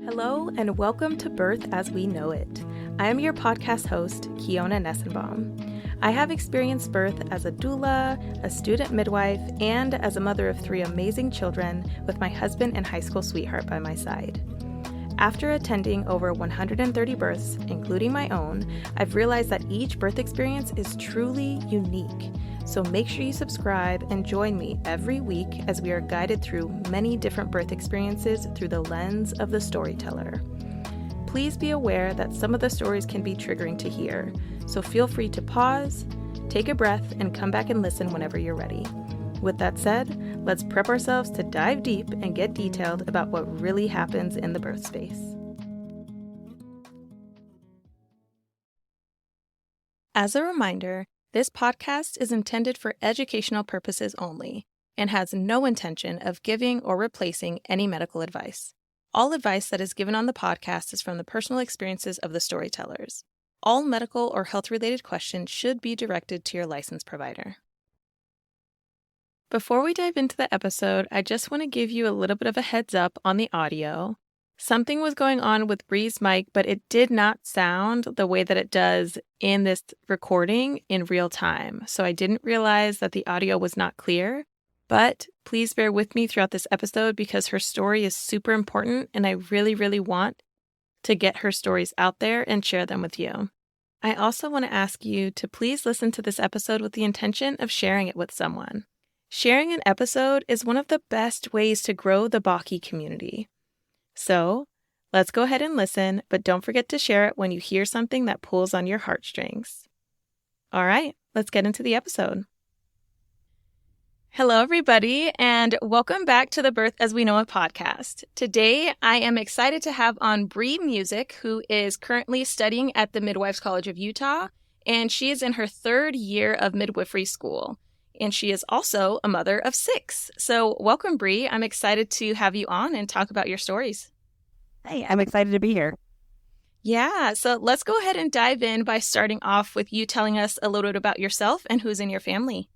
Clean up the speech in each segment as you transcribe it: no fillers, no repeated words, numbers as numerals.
Hello and welcome to Birth as We Know It. I am your podcast host, Kiona Nessenbaum. I have experienced birth as a doula, a student midwife, and as a mother of 3 amazing children with my husband and high school sweetheart by my side. After attending over 130 births, including my own, I've realized that each birth experience is truly unique. So make sure you subscribe and join me every week as we are guided through many different birth experiences through the lens of the storyteller. Please be aware that some of the stories can be triggering to hear, so feel free to pause, take a breath, and come back and listen whenever you're ready. With that said, let's prep ourselves to dive deep and get detailed about what really happens in the birth space. As a reminder, this podcast is intended for educational purposes only and has no intention of giving or replacing any medical advice. All advice that is given on the podcast is from the personal experiences of the storytellers. All medical or health-related questions should be directed to your licensed provider. Before we dive into the episode, I just want to give you a little bit of a heads up on the audio. Something was going on with Bree's mic, but it did not sound the way that it does in this recording in real time. So I didn't realize that the audio was not clear, but please bear with me throughout this episode because her story is super important and I really, really want to get her stories out there and share them with you. I also want to ask you to please listen to this episode with the intention of sharing it with someone. Sharing an episode is one of the best ways to grow the Baki community. So, let's go ahead and listen, but don't forget to share it when you hear something that pulls on your heartstrings. All right, let's get into the episode. Hello, everybody, and welcome back to the Birth as We Know It podcast. Today, I am excited to have on Bree Music, who is currently studying at the Midwife's College of Utah, and she is in her 3rd year of midwifery school. And she is also a mother of 6. So welcome, Bree. I'm excited to have you on and talk about your stories. Hey, I'm excited to be here. Yeah, so let's go ahead and dive in by starting off with you telling us a little bit about yourself and who's in your family.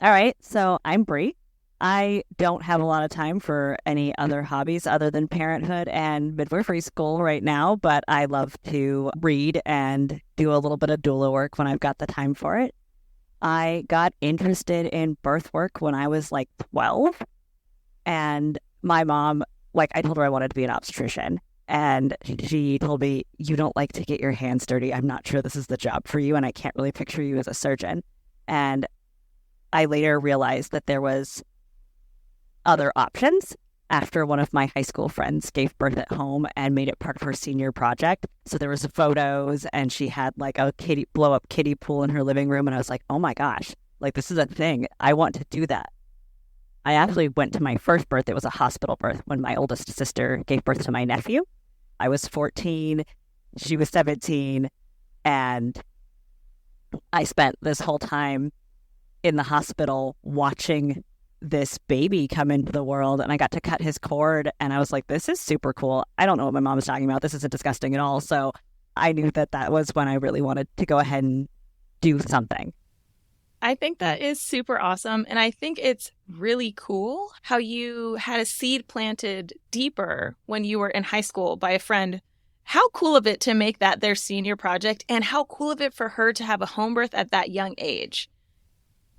All right, so I'm Bree. I don't have a lot of time for any other hobbies other than parenthood and midwifery school right now, but I love to read and do a little bit of doula work when I've got the time for it. I got interested in birth work when I was like 12, and my mom, I told her I wanted to be an obstetrician, and she told me, you don't like to get your hands dirty. I'm not sure this is the job for you, and I can't really picture you as a surgeon. And I later realized that there was other options after one of my high school friends gave birth at home and made it part of her senior project. So there was photos and she had like a blow up kiddie pool in her living room. And I was like, oh my gosh, this is a thing. I want to do that. I actually went to my first birth. It was a hospital birth when my oldest sister gave birth to my nephew. I was 14, she was 17. And I spent this whole time in the hospital watching this baby come into the world, and I got to cut his cord, and I was like, this is super cool. I don't know what my mom was talking about. This isn't disgusting at all. So I knew that was when I really wanted to go ahead and do something. I think that is super awesome, and I think it's really cool how you had a seed planted deeper when you were in high school by a friend. How cool of it to make that their senior project, and how cool of it for her to have a home birth at that young age.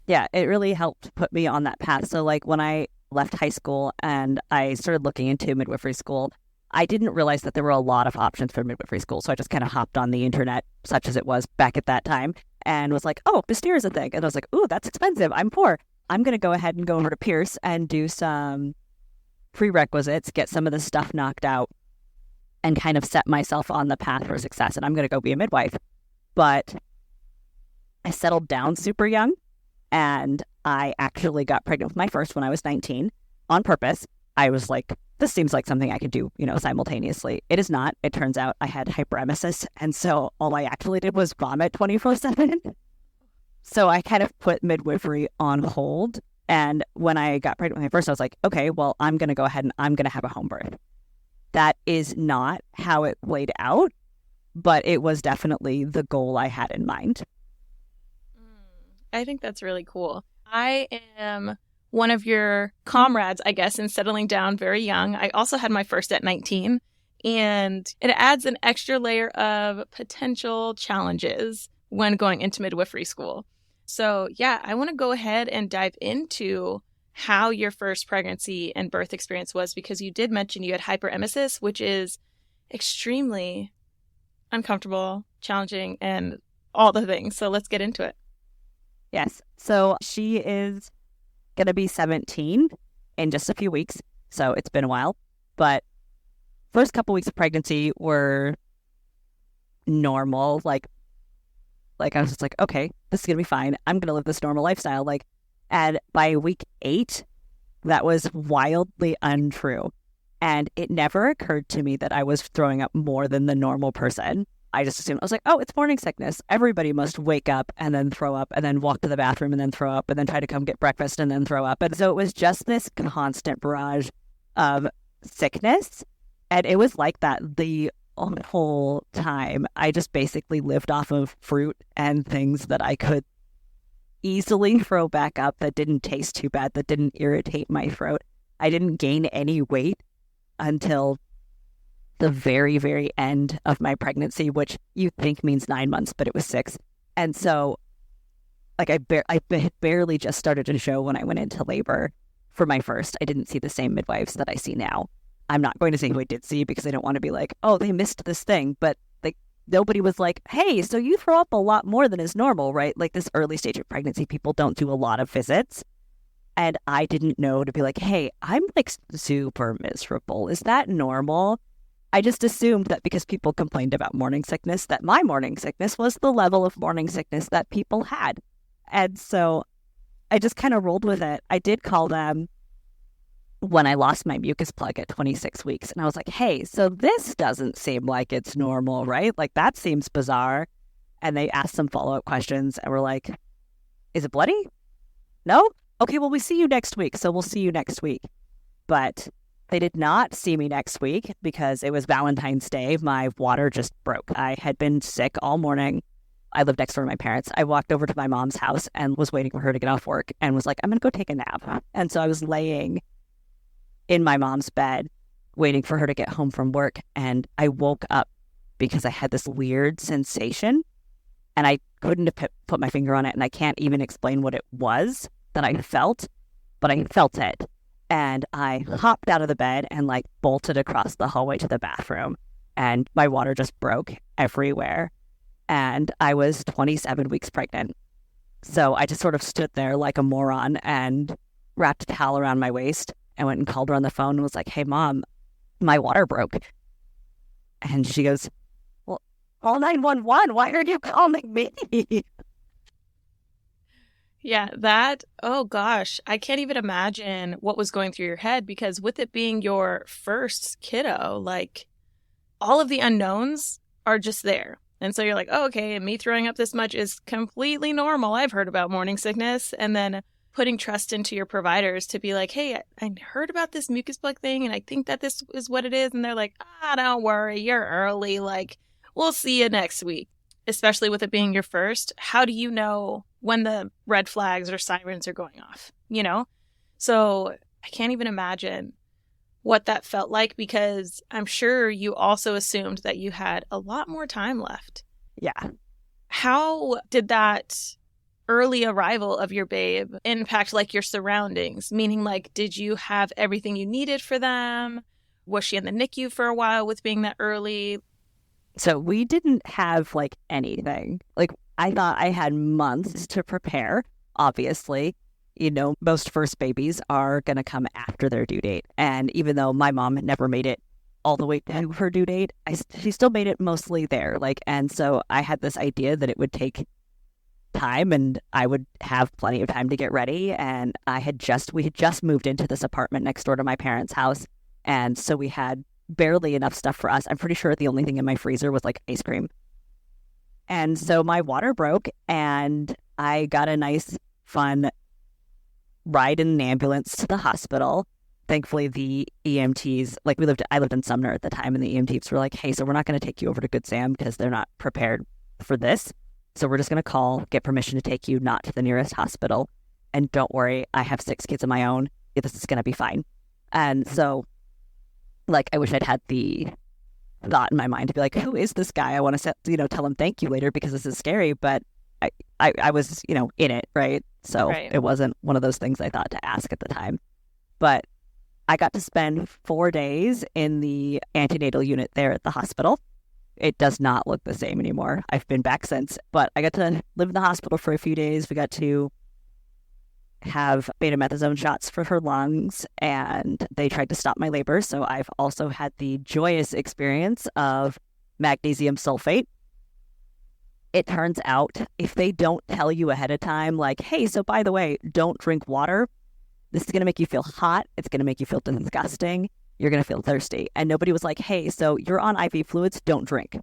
Yeah, it really helped put me on that path. So when I left high school and I started looking into midwifery school, I didn't realize that there were a lot of options for midwifery school. So I just kind of hopped on the internet, such as it was back at that time, and was like, oh, Bastyr is a thing. And I was like, ooh, that's expensive. I'm poor. I'm going to go ahead and go over to Pierce and do some prerequisites, get some of the stuff knocked out, and kind of set myself on the path for success. And I'm going to go be a midwife. But I settled down super young. And I actually got pregnant with my first when I was 19 on purpose. I was like, this seems like something I could do, simultaneously. It is not. It turns out I had hyperemesis. And so all I actually did was vomit 24/7. So I kind of put midwifery on hold. And when I got pregnant with my first, I was like, okay, well, I'm going to go ahead and I'm going to have a home birth. That is not how it played out, but it was definitely the goal I had in mind. I think that's really cool. I am one of your comrades, I guess, in settling down very young. I also had my first at 19, and it adds an extra layer of potential challenges when going into midwifery school. So yeah, I want to go ahead and dive into how your first pregnancy and birth experience was, because you did mention you had hyperemesis, which is extremely uncomfortable, challenging, and all the things. So let's get into it. Yes. So she is going to be 17 in just a few weeks. So it's been a while. But first couple weeks of pregnancy were normal. Like I was just like, okay, this is going to be fine. I'm going to live this normal lifestyle. And by week 8, that was wildly untrue. And it never occurred to me that I was throwing up more than the normal person. I just assumed, I was like, oh, it's morning sickness. Everybody must wake up and then throw up and then walk to the bathroom and then throw up and then try to come get breakfast and then throw up. And so it was just this constant barrage of sickness. And it was like that the whole time. I just basically lived off of fruit and things that I could easily throw back up that didn't taste too bad, that didn't irritate my throat. I didn't gain any weight until the very, very end of my pregnancy, which you think means 9 months, but it was 6. And so I had barely just started to show when I went into labor for my first. I didn't see the same midwives that I see now. I'm not going to say who I did see because I don't want to be like, oh, they missed this thing. But nobody was like, hey, so you throw up a lot more than is normal, right? Like this early stage of pregnancy, people don't do a lot of visits. And I didn't know to be like, hey, I'm super miserable. Is that normal? I just assumed that because people complained about morning sickness, that my morning sickness was the level of morning sickness that people had. And so I just kind of rolled with it. I did call them when I lost my mucus plug at 26 weeks. And I was like, hey, so this doesn't seem like it's normal, right? Like that seems bizarre. And they asked some follow-up questions and were like, is it bloody? No? Okay, well, we see you next week. So we'll see you next week. But they did not see me next week because it was Valentine's Day. My water just broke. I had been sick all morning. I lived next door to my parents. I walked over to my mom's house and was waiting for her to get off work and was like, I'm going to go take a nap. And so I was laying in my mom's bed waiting for her to get home from work. And I woke up because I had this weird sensation and I couldn't put my finger on it. And I can't even explain what it was that I felt, but I felt it. And I hopped out of the bed and bolted across the hallway to the bathroom. And my water just broke everywhere. And I was 27 weeks pregnant. So I just sort of stood there like a moron and wrapped a towel around my waist and went and called her on the phone and was like, hey, Mom, my water broke. And she goes, well, call 911. Why are you calling me? Yeah, oh gosh, I can't even imagine what was going through your head, because with it being your first kiddo, all of the unknowns are just there. And so you're like, oh, okay, me throwing up this much is completely normal. I've heard about morning sickness. And then putting trust into your providers to be like, hey, I heard about this mucus plug thing and I think that this is what it is. And they're like, don't worry, you're early. We'll see you next week. Especially with it being your first, how do you know when the red flags or sirens are going off, So I can't even imagine what that felt like, because I'm sure you also assumed that you had a lot more time left. Yeah. How did that early arrival of your babe impact your surroundings? Meaning did you have everything you needed for them? Was she in the NICU for a while with being that early? So we didn't have anything. I thought I had months to prepare. Obviously, most first babies are going to come after their due date. And even though my mom never made it all the way to her due date, she still made it mostly there. And so I had this idea that it would take time and I would have plenty of time to get ready. And we had just moved into this apartment next door to my parents' house. And so we had barely enough stuff for us. I'm pretty sure the only thing in my freezer was ice cream. And so my water broke and I got a nice, fun ride in an ambulance to the hospital. Thankfully, the EMTs, I lived in Sumner at the time, and the EMTs were like, hey, so we're not going to take you over to Good Sam because they're not prepared for this. So we're just going to get permission to take you not to the nearest hospital And don't worry, I have 6 kids of my own. This is going to be fine. And so, like, I wish I'd had the thought in my mind to be like, who is this guy? I want to, tell him thank you later because this is scary. But I was, in it, right? So It wasn't one of those things I thought to ask at the time. But I got to spend 4 days in the antenatal unit there at the hospital. It does not look the same anymore. I've been back since, but I got to live in the hospital for a few days. We got to have betamethasone shots for her lungs, and they tried to stop my labor. So I've also had the joyous experience of magnesium sulfate. It turns out if they don't tell you ahead of time, like, hey, so by the way, don't drink water. This is going to make you feel hot. It's going to make you feel disgusting. You're going to feel thirsty. And nobody was like, hey, so you're on IV fluids, don't drink.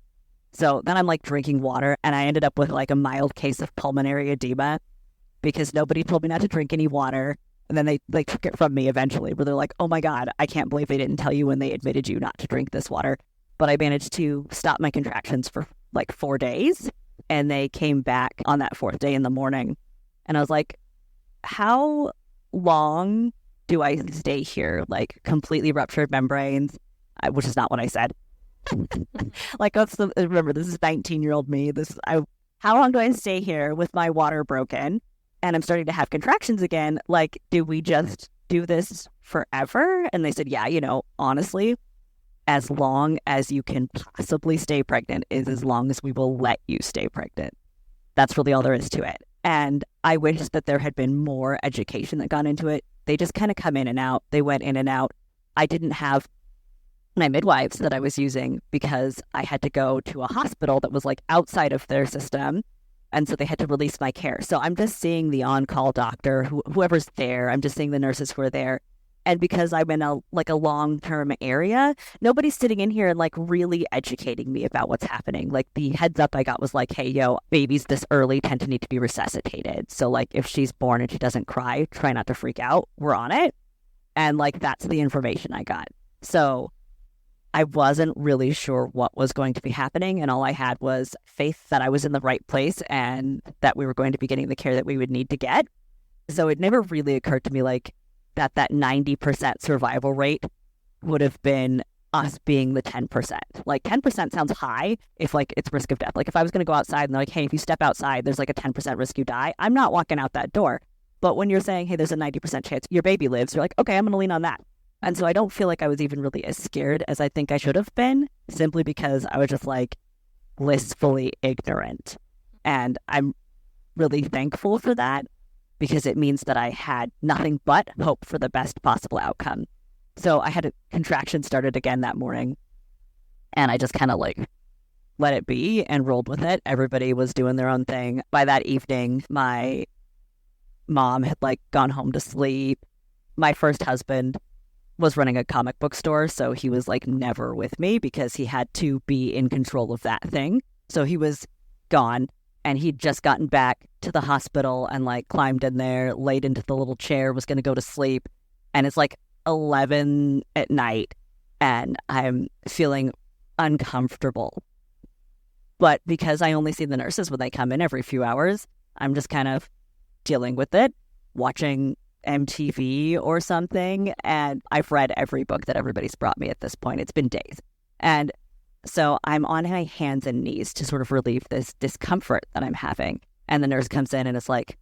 So then I'm like drinking water, and I ended up with like a mild case of pulmonary edema because nobody told me not to drink any water. And then they took it from me eventually, where they're like, oh my God, I can't believe they didn't tell you when they admitted you not to drink this water. But I managed to stop my contractions for like 4 days, and they came back on that 4th day in the morning. And I was like, how long do I stay here? Like completely ruptured membranes, which is not what I said. Like, remember, this is 19-year-old me. How long do I stay here with my water broken? And I'm starting to have contractions again. Like, do we just do this forever? And they said, yeah, honestly, as long as you can possibly stay pregnant is as long as we will let you stay pregnant. That's really all there is to it. And I wish that there had been more education that got into it. They just kind of come in and out. They went in and out. I didn't have my midwives that I was using because I had to go to a hospital that was like outside of their system. And so they had to release my care. So I'm just seeing the on-call doctor, whoever's there. I'm just seeing the nurses who are there. And because I'm in a long-term area, nobody's sitting in here and like really educating me about what's happening. Like the heads up I got was like, hey, babies this early tend to need to be resuscitated. So like if she's born and she doesn't cry, try not to freak out. We're on it. And like that's the information I got. So I wasn't really sure what was going to be happening. And all I had was faith that I was in the right place and that we were going to be getting the care that we would need to get. So it never really occurred to me like that 90% survival rate would have been us being the 10%. Like 10% sounds high if like it's risk of death. Like if I was going to go outside and they're like, hey, if you step outside, there's like a 10% risk you die. I'm not walking out that door. But when you're saying, hey, there's a 90% chance your baby lives, you're like, okay, I'm going to lean on that. And so I don't feel like I was even really as scared as I think I should have been, simply because I was just like blissfully ignorant. And I'm really thankful for that, because it means that I had nothing but hope for the best possible outcome. So I had a contraction started again that morning, and I just kind of like let it be and rolled with it. Everybody was doing their own thing. By that evening, my mom had like gone home to sleep. My first husband was running a comic book store, so he was like never with me because he had to be in control of that thing. So he was gone. And he'd just gotten back to the hospital and like climbed in there, laid into the little chair, was going to go to sleep. And it's like 11 at night and I'm feeling uncomfortable. But because I only see the nurses when they come in every few hours, I'm just kind of dealing with it, watching MTV or something. And I've read every book that everybody's brought me at this point. It's been days. And so I'm on my hands and knees to sort of relieve this discomfort that I'm having. And the nurse comes in and is like,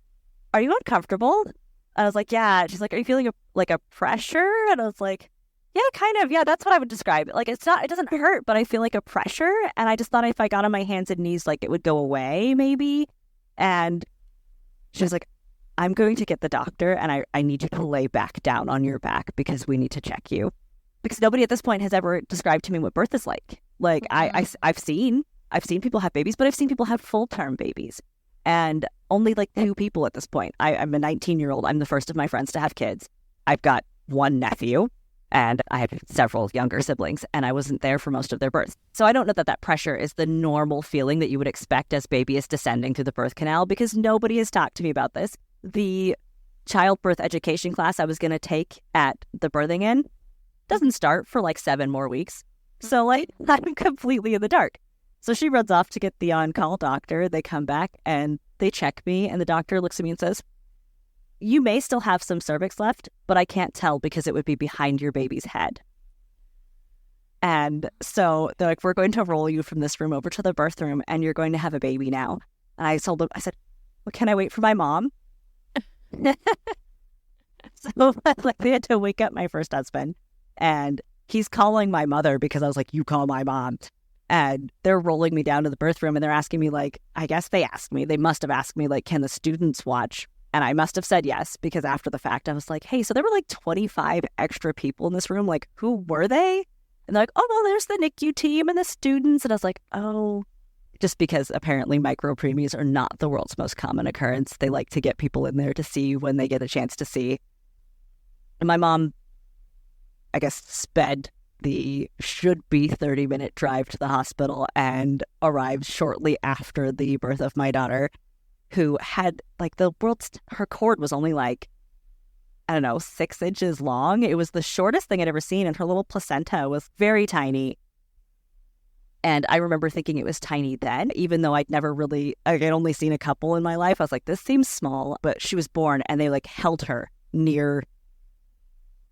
are you uncomfortable? And I was like, yeah. She's like, are you feeling a pressure? And I was like, yeah, kind of. Yeah, that's what I would describe it. Like, it doesn't hurt, but I feel like a pressure. And I just thought if I got on my hands and knees, like it would go away maybe. And she was like, I'm going to get the doctor and I need you to lay back down on your back because we need to check you. Because nobody at this point has ever described to me what birth is like. Like I've seen people have babies, but I've seen people have full-term babies, and only like 2 people at this point. I'm a 19-year-old. I'm the first of my friends to have kids. I've got 1 nephew, and I have several younger siblings, and I wasn't there for most of their births. So I don't know that pressure is the normal feeling that you would expect as baby is descending through the birth canal, because nobody has talked to me about this. The childbirth education class I was going to take at the birthing inn doesn't start for like 7 more weeks. So like I'm completely in the dark. So she runs off to get the on-call doctor. They come back and they check me, and the doctor looks at me and says, you may still have some cervix left, but I can't tell because it would be behind your baby's head. And so they're like, we're going to roll you from this room over to the birth room and you're going to have a baby now. And I told them, I said, well, can I wait for my mom? So like, they had to wake up my first husband and he's calling my mother because I was like, you call my mom. And they're rolling me down to the birth room and they're asking me like, I guess they must have asked me like, can the students watch? And I must have said yes, because after the fact, I was like, hey, so there were like 25 extra people in this room. Like, who were they? And they're like, oh, well, there's the NICU team and the students. And I was like, oh, just because apparently micropreemies are not the world's most common occurrence. They like to get people in there to see when they get a chance to see. And my mom, I guess, sped the should-be 30-minute drive to the hospital and arrived shortly after the birth of my daughter, who had, like, her cord was only, like, I don't know, 6 inches long. It was the shortest thing I'd ever seen, and her little placenta was very tiny. And I remember thinking it was tiny then, even though I'd only seen a couple in my life. I was like, this seems small. But she was born, and they, like, held her near,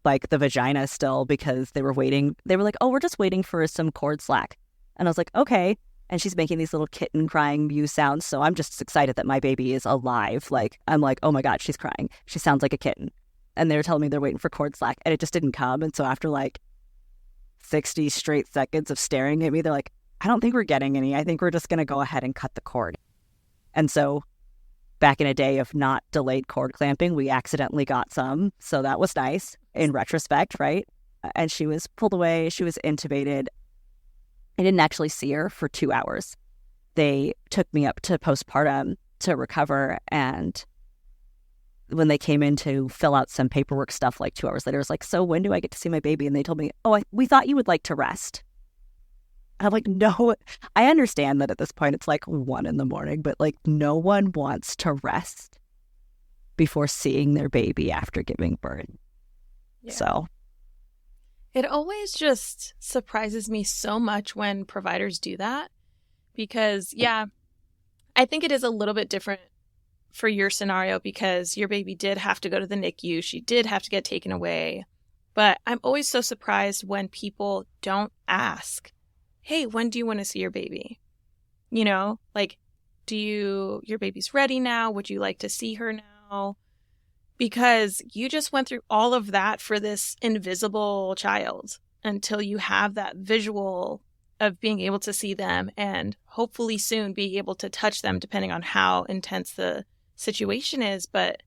like, the vagina still because they were waiting. They were like, oh, we're just waiting for some cord slack. And I was like, okay. And she's making these little kitten crying mew sounds. So I'm just excited that my baby is alive. Like, I'm like, oh my God, she's crying. She sounds like a kitten. And they were telling me they're waiting for cord slack. And it just didn't come. And so after like 60 straight seconds of staring at me, they're like, I don't think we're getting any. I think we're just going to go ahead and cut the cord. And so back in a day of not delayed cord clamping, we accidentally got some. So that was nice in retrospect, right? And she was pulled away. She was intubated. I didn't actually see her for 2 hours. They took me up to postpartum to recover. And when they came in to fill out some paperwork stuff like 2 hours later, I was like, so when do I get to see my baby? And they told me, oh, we thought you would like to rest. And I'm like, no, I understand that at this point it's like 1 a.m, but like no one wants to rest before seeing their baby after giving birth. Yeah. So it always just surprises me so much when providers do that because, yeah, I think it is a little bit different for your scenario because your baby did have to go to the NICU. She did have to get taken away. But I'm always so surprised when people don't ask, hey, when do you want to see your baby? You know, like, your baby's ready now? Would you like to see her now? Because you just went through all of that for this invisible child until you have that visual of being able to see them and hopefully soon be able to touch them depending on how intense the situation is. But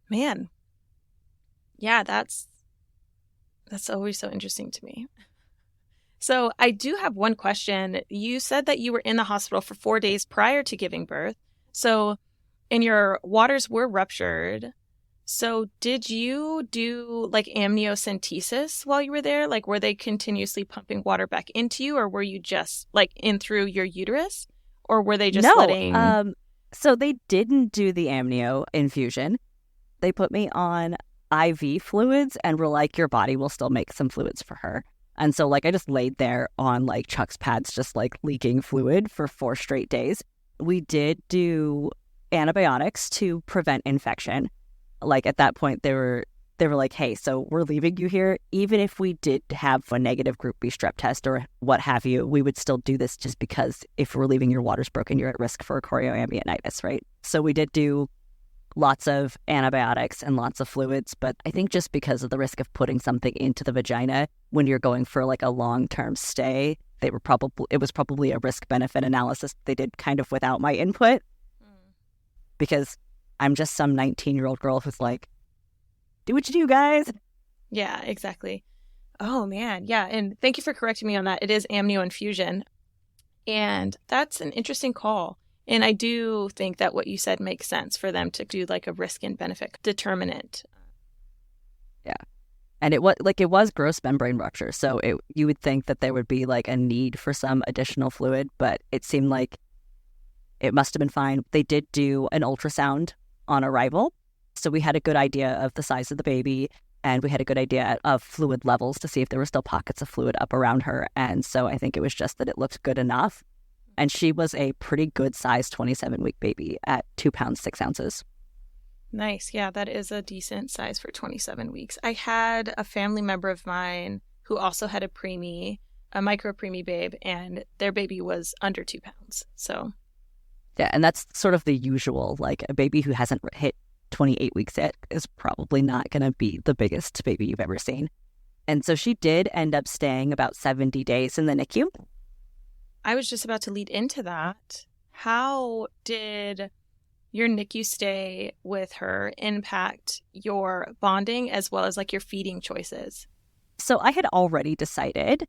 man, yeah, that's always so interesting to me. So I do have one question. You said that you were in the hospital for 4 days prior to giving birth. And your waters were ruptured. So did you do like amniocentesis while you were there? Like, were they continuously pumping water back into you, or were you just like in through your uterus, or were they just letting? So they didn't do the amnio infusion. They put me on IV fluids and were like, your body will still make some fluids for her. And so like I just laid there on like Chuck's pads, just like leaking fluid for 4 straight days. We did do antibiotics to prevent infection. Like at that point, they were like, hey, so we're leaving you here. Even if we did have a negative group B strep test or what have you, we would still do this just because if we're leaving your waters broken, you're at risk for chorioamnionitis, right? So we did do lots of antibiotics and lots of fluids. But I think just because of the risk of putting something into the vagina when you're going for like a long-term stay, it was probably a risk-benefit analysis they did kind of without my input. Because I'm just some 19-year-old girl who's like, do what you do, guys. Yeah, exactly. Oh, man. Yeah. And thank you for correcting me on that. It is amnio infusion. And that's an interesting call. And I do think that what you said makes sense for them to do like a risk and benefit determinant. Yeah. And it was gross membrane rupture. So you would think that there would be like a need for some additional fluid, but it seemed like it must have been fine. They did do an ultrasound on arrival. So we had a good idea of the size of the baby, and we had a good idea of fluid levels to see if there were still pockets of fluid up around her. And so I think it was just that it looked good enough. And she was a pretty good size 27-week baby at 2 pounds, 6 ounces. Nice. Yeah, that is a decent size for 27 weeks. I had a family member of mine who also had a preemie, a micro preemie babe, and their baby was under 2 pounds. So Yeah, and that's sort of the usual. Like a baby who hasn't hit 28 weeks yet is probably not going to be the biggest baby you've ever seen. And so she did end up staying about 70 days in the NICU. I was just about to lead into that. How did your NICU stay with her impact your bonding as well as like your feeding choices? So I had already decided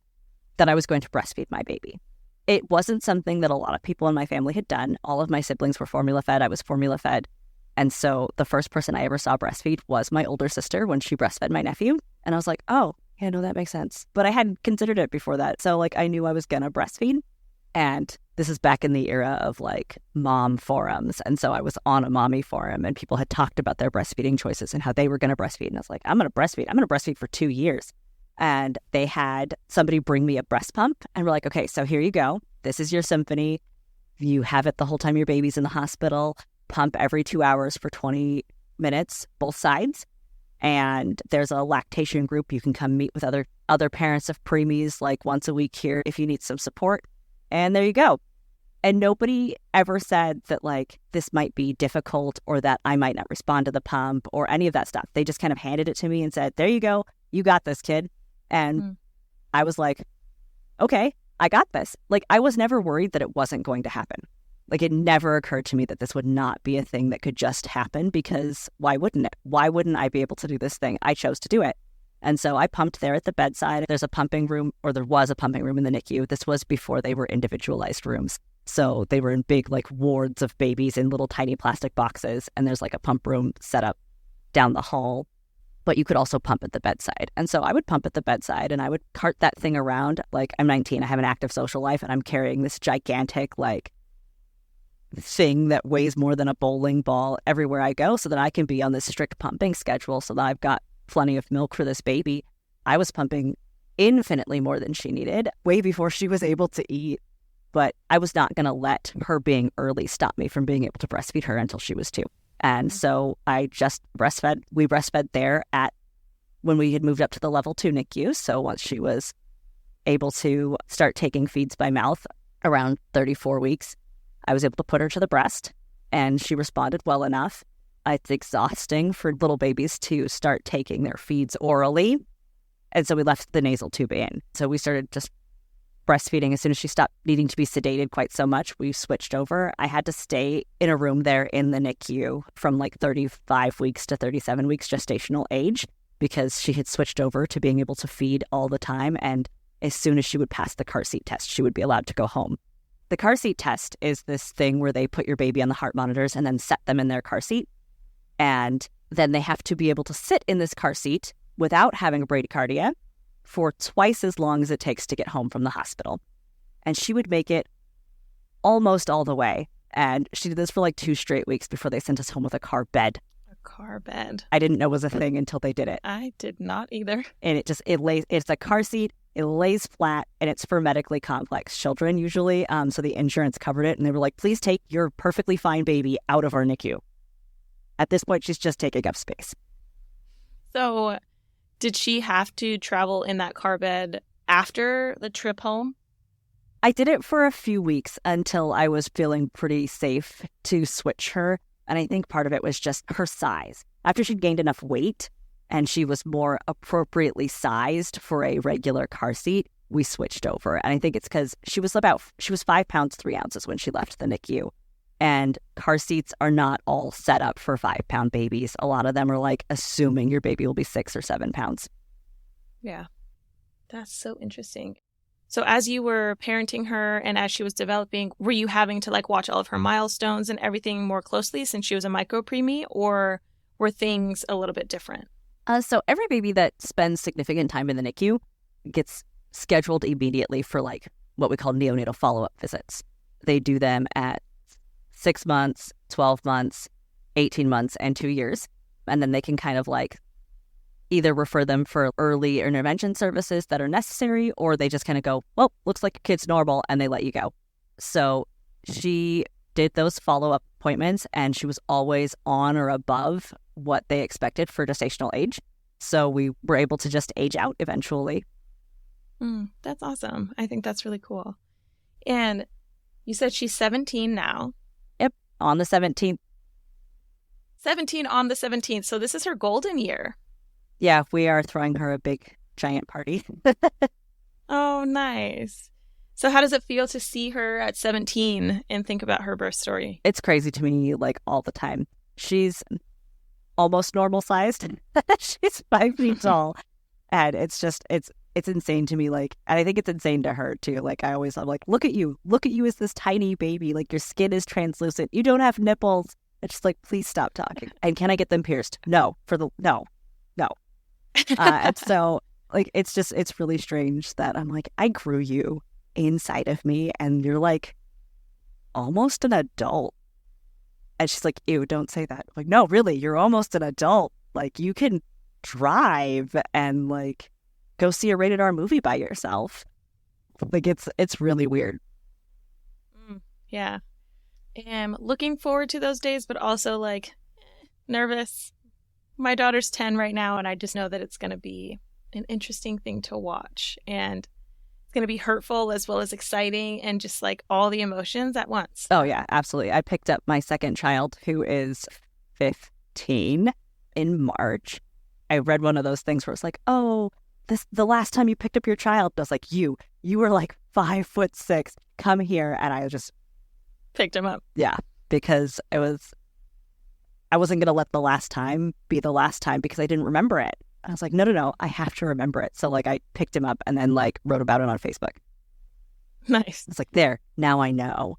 that I was going to breastfeed my baby. It wasn't something that a lot of people in my family had done. All of my siblings were formula fed. I was formula fed. And so the first person I ever saw breastfeed was my older sister when she breastfed my nephew. And I was like, oh, yeah, no, that makes sense. But I hadn't considered it before that. So like I knew I was going to breastfeed. And this is back in the era of like mom forums. And so I was on a mommy forum and people had talked about their breastfeeding choices and how they were going to breastfeed. And I was like, I'm going to breastfeed. I'm going to breastfeed for 2 years. And they had somebody bring me a breast pump and we're like, okay, so here you go. This is your symphony. You have it the whole time your baby's in the hospital. Pump every 2 hours for 20 minutes, both sides. And there's a lactation group. You can come meet with other parents of preemies like once a week here if you need some support. And there you go. And nobody ever said that like this might be difficult or that I might not respond to the pump or any of that stuff. They just kind of handed it to me and said, there you go. You got this, kid. And I was like, okay, I got this. Like I was never worried that it wasn't going to happen. Like it never occurred to me that this would not be a thing that could just happen because why wouldn't it? Why wouldn't I be able to do this thing? I chose to do it. And so I pumped there at the bedside. There's a pumping room, or there was a pumping room in the NICU. This was before they were individualized rooms. So they were in big like wards of babies in little tiny plastic boxes. And there's like a pump room set up down the hall. But you could also pump at the bedside. And so I would pump at the bedside and I would cart that thing around. Like I'm 19, I have an active social life, and I'm carrying this gigantic like thing that weighs more than a bowling ball everywhere I go so that I can be on this strict pumping schedule so that I've got plenty of milk for this baby. I was pumping infinitely more than she needed way before she was able to eat. But I was not going to let her being early stop me from being able to breastfeed her until she was 2. And so I just breastfed. We breastfed there when we had moved up to the level 2 NICU. So once she was able to start taking feeds by mouth around 34 weeks, I was able to put her to the breast and she responded well enough. It's exhausting for little babies to start taking their feeds orally. And so we left the nasal tube in. So we started just breastfeeding. As soon as she stopped needing to be sedated quite so much, we switched over. I had to stay in a room there in the NICU from like 35 weeks to 37 weeks gestational age because she had switched over to being able to feed all the time. And as soon as she would pass the car seat test, she would be allowed to go home. The car seat test is this thing where they put your baby on the heart monitors and then set them in their car seat. And then they have to be able to sit in this car seat without having a bradycardia for twice as long as it takes to get home from the hospital. And she would make it almost all the way. And she did this for like 2 straight weeks before they sent us home with a car bed. A car bed. I didn't know was a thing until they did it. I did not either. And it's a car seat, it lays flat, and it's for medically complex children usually. So the insurance covered it. And they were like, please take your perfectly fine baby out of our NICU. At this point, she's just taking up space. So did she have to travel in that car bed after the trip home? I did it for a few weeks until I was feeling pretty safe to switch her. And I think part of it was just her size. After she'd gained enough weight and she was more appropriately sized for a regular car seat, we switched over. And I think it's because she was 5 pounds, 3 ounces when she left the NICU. And car seats are not all set up for 5-pound babies. A lot of them are like assuming your baby will be 6 or 7 pounds. Yeah, that's so interesting. So as you were parenting her and as she was developing, were you having to like watch all of her milestones and everything more closely since she was a micro preemie, or were things a little bit different? So every baby that spends significant time in the NICU gets scheduled immediately for like what we call neonatal follow-up visits. They do them at 6 months, 12 months, 18 months, and 2 years. And then they can kind of like either refer them for early intervention services that are necessary, or they just kind of go, well, looks like your kid's normal, and they let you go. So she did those follow-up appointments, and she was always on or above what they expected for gestational age. So we were able to just age out eventually. That's awesome. I think that's really cool. And you said she's 17 now. Yep, on the 17th. 17 on the 17th. So this is her golden year. Yeah, we are throwing her a big, giant party. Oh, nice. So how does it feel to see her at 17 and think about her birth story? It's crazy to me, like, all the time. She's almost normal sized. She's 5 feet tall. And it's just, it's insane to me. Like, and I think it's insane to her too. Like, I'm like, look at you as this tiny baby. Like, your skin is translucent. You don't have nipples. It's just like, please stop talking. And can I get them pierced? No. No. And so, like, it's really strange that I'm like, I grew you inside of me and you're like almost an adult. And she's like, ew, don't say that. I'm like, no, really, you're almost an adult. Like, you can drive and like go see a rated R movie by yourself. Like, it's really weird. Yeah. I'm looking forward to those days, but also like nervous. My daughter's 10 right now, and I just know that it's going to be an interesting thing to watch. And it's going to be hurtful as well as exciting and just like all the emotions at once. Oh, yeah, absolutely. I picked up my second child, who is 15, in March. I read one of those things where it's like, oh, the last time you picked up your child, I was like, you were like 5'6", come here. And I just picked him up. Yeah, because I wasn't going to let the last time be the last time because I didn't remember it. I was like, no, I have to remember it. So like I picked him up and then like wrote about it on Facebook. Nice. It's like, there, now I know.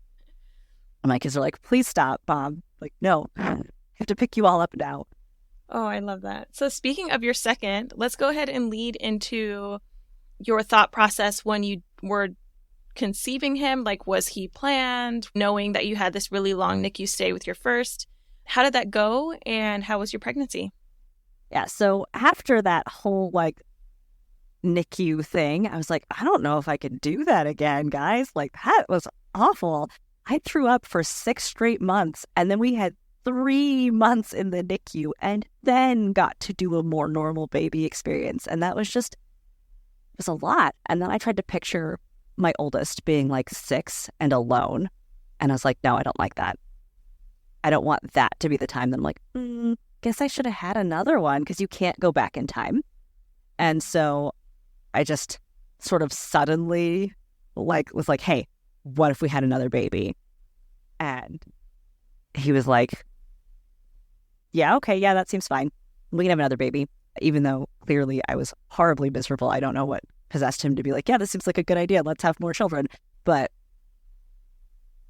And my kids are like, please stop, Mom. Like, no, I have to pick you all up now. Oh, I love that. So speaking of your second, let's go ahead and lead into your thought process when you were conceiving him. Like, was he planned, knowing that you had this really long NICU stay with your first? How did that go, and how was your pregnancy? Yeah, so after that whole, like, NICU thing, I was like, I don't know if I could do that again, guys. Like, that was awful. I threw up for 6 straight months, and then we had 3 months in the NICU, and then got to do a more normal baby experience. And that was just, it was a lot. And then I tried to picture my oldest being, like, 6 and alone. And I was like, no, I don't like that. I don't want that to be the time that I'm like, guess I should have had another one, because you can't go back in time. And so I just sort of suddenly was like, hey, what if we had another baby? And he was like, yeah, okay, yeah, that seems fine. We can have another baby. Even though clearly I was horribly miserable. I don't know what possessed him to be like, yeah, this seems like a good idea. Let's have more children. But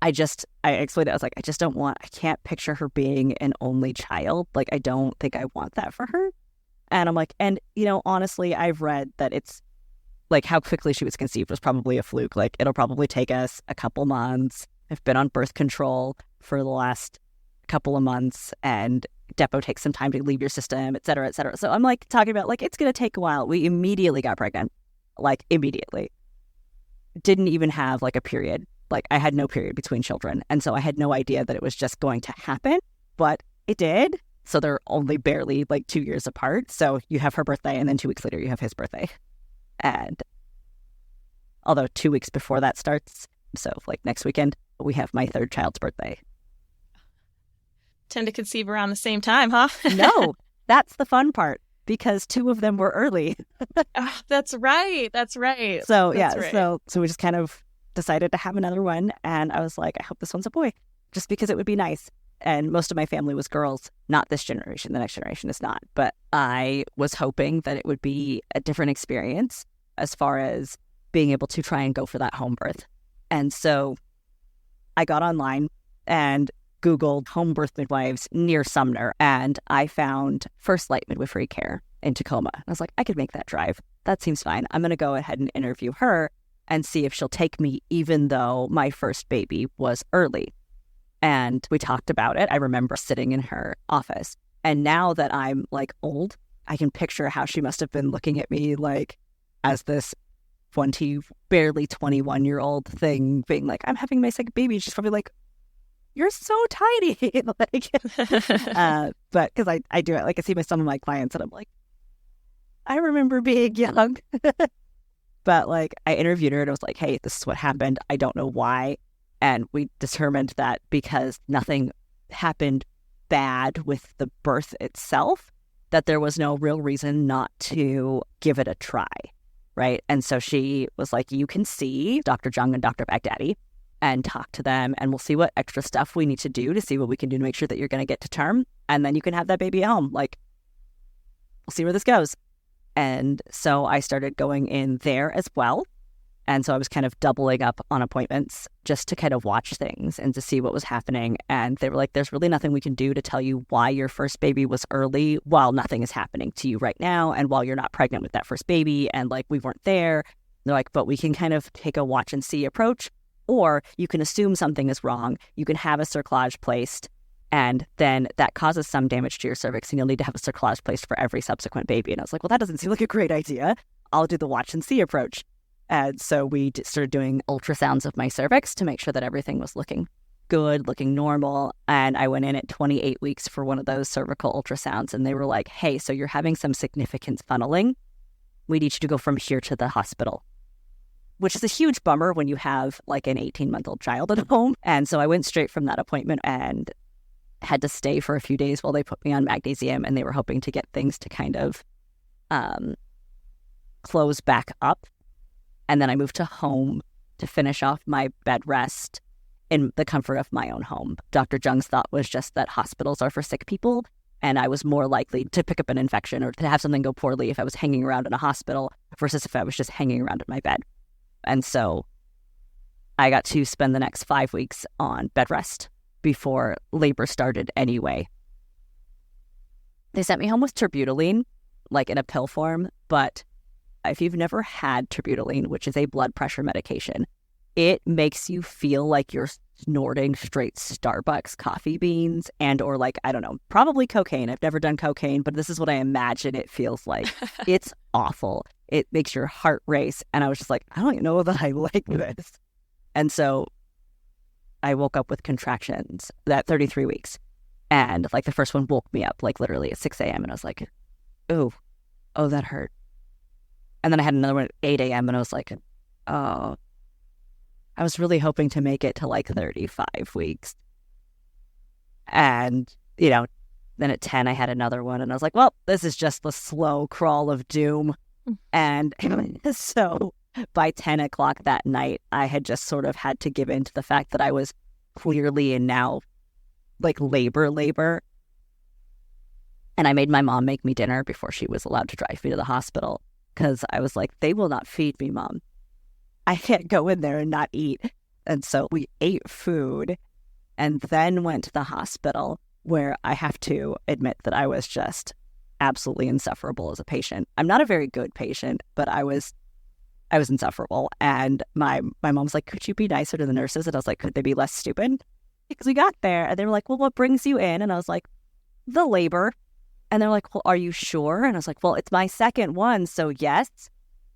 I explained it. I was like, I can't picture her being an only child. Like, I don't think I want that for her. And I'm like, and, honestly, I've read that it's like how quickly she was conceived was probably a fluke. Like, it'll probably take us a couple months. I've been on birth control for the last couple of months, and Depo takes some time to leave your system, et cetera, et cetera. So I'm like talking about like, it's going to take a while. We immediately got pregnant, like immediately. Didn't even have like a period. Like, I had no period between children. And so I had no idea that it was just going to happen, but it did. So they're only barely like 2 years apart. So you have her birthday, and then 2 weeks later you have his birthday. And although 2 weeks before that starts, so like next weekend, we have my third child's birthday. Tend to conceive around the same time, huh? No, that's the fun part, because 2 of them were early. Oh, that's right. So that's yeah, right. so we just kind of decided to have another one, and I was like, I hope this one's a boy, just because it would be nice. And most of my family was girls, not this generation. The next generation is not. But I was hoping that it would be a different experience as far as being able to try and go for that home birth. And so I got online and Googled home birth midwives near Sumner, and I found First Light Midwifery Care in Tacoma. I was like, I could make that drive. That seems fine. I'm going to go ahead and interview her and see if she'll take me, even though my first baby was early. And we talked about it. I remember sitting in her office. And now that I'm like old, I can picture how she must have been looking at me like as this barely 21-year-old thing, being like, I'm having my second baby. She's probably like, you're so tiny. Like, but because I do it, like I see some of my clients and I'm like, I remember being young. But like I interviewed her and I was like, hey, this is what happened. I don't know why. And we determined that because nothing happened bad with the birth itself, that there was no real reason not to give it a try. Right. And so she was like, you can see Dr. Jung and Dr. Baghdadi and talk to them, and we'll see what extra stuff we need to do to see what we can do to make sure that you're going to get to term. And then you can have that baby at home. Like, we'll see where this goes. And so I started going in there as well. And so I was kind of doubling up on appointments just to kind of watch things and to see what was happening. And they were like, there's really nothing we can do to tell you why your first baby was early while nothing is happening to you right now and while you're not pregnant with that first baby. And like, we weren't there. They're like, but we can kind of take a watch and see approach, or you can assume something is wrong. You can have a cerclage placed, and then that causes some damage to your cervix, and you'll need to have a cerclage placed for every subsequent baby. And I was like, well, that doesn't seem like a great idea. I'll do the watch and see approach. And so we started doing ultrasounds of my cervix to make sure that everything was looking good, looking normal. And I went in at 28 weeks for one of those cervical ultrasounds. And they were like, hey, so you're having some significant funneling. We need you to go from here to the hospital, which is a huge bummer when you have like an 18-month-old child at home. And so I went straight from that appointment and had to stay for a few days while they put me on magnesium. And they were hoping to get things to kind of close back up. And then I moved to home to finish off my bed rest in the comfort of my own home. Dr. Jung's thought was just that hospitals are for sick people, and I was more likely to pick up an infection or to have something go poorly if I was hanging around in a hospital versus if I was just hanging around in my bed. And so I got to spend the next 5 weeks on bed rest before labor started anyway. They sent me home with terbutaline, like in a pill form, but if you've never had terbutaline, which is a blood pressure medication, it makes you feel like you're snorting straight Starbucks coffee beans and or like, I don't know, probably cocaine. I've never done cocaine, but this is what I imagine it feels like. It's awful. It makes your heart race. And I was just like, I don't even know that I like this. And so I woke up with contractions at 33 weeks. And like the first one woke me up like literally at 6 a.m. And I was like, oh, that hurt. And then I had another one at 8 a.m. and I was like, oh, I was really hoping to make it to like 35 weeks. And, you know, then at 10, I had another one. And I was like, well, this is just the slow crawl of doom. And so by 10 o'clock that night, I had just sort of had to give in to the fact that I was clearly in now like labor. And I made my mom make me dinner before she was allowed to drive me to the hospital. Because I was like, they will not feed me, Mom. I can't go in there and not eat. And so we ate food and then went to the hospital, where I have to admit that I was just absolutely insufferable as a patient. I'm not a very good patient, but I was insufferable. And my mom's like, could you be nicer to the nurses? And I was like, could they be less stupid? Because we got there and they were like, well, what brings you in? And I was like, the labor. And they're like, well, are you sure? And I was like, well, it's my second one, so yes.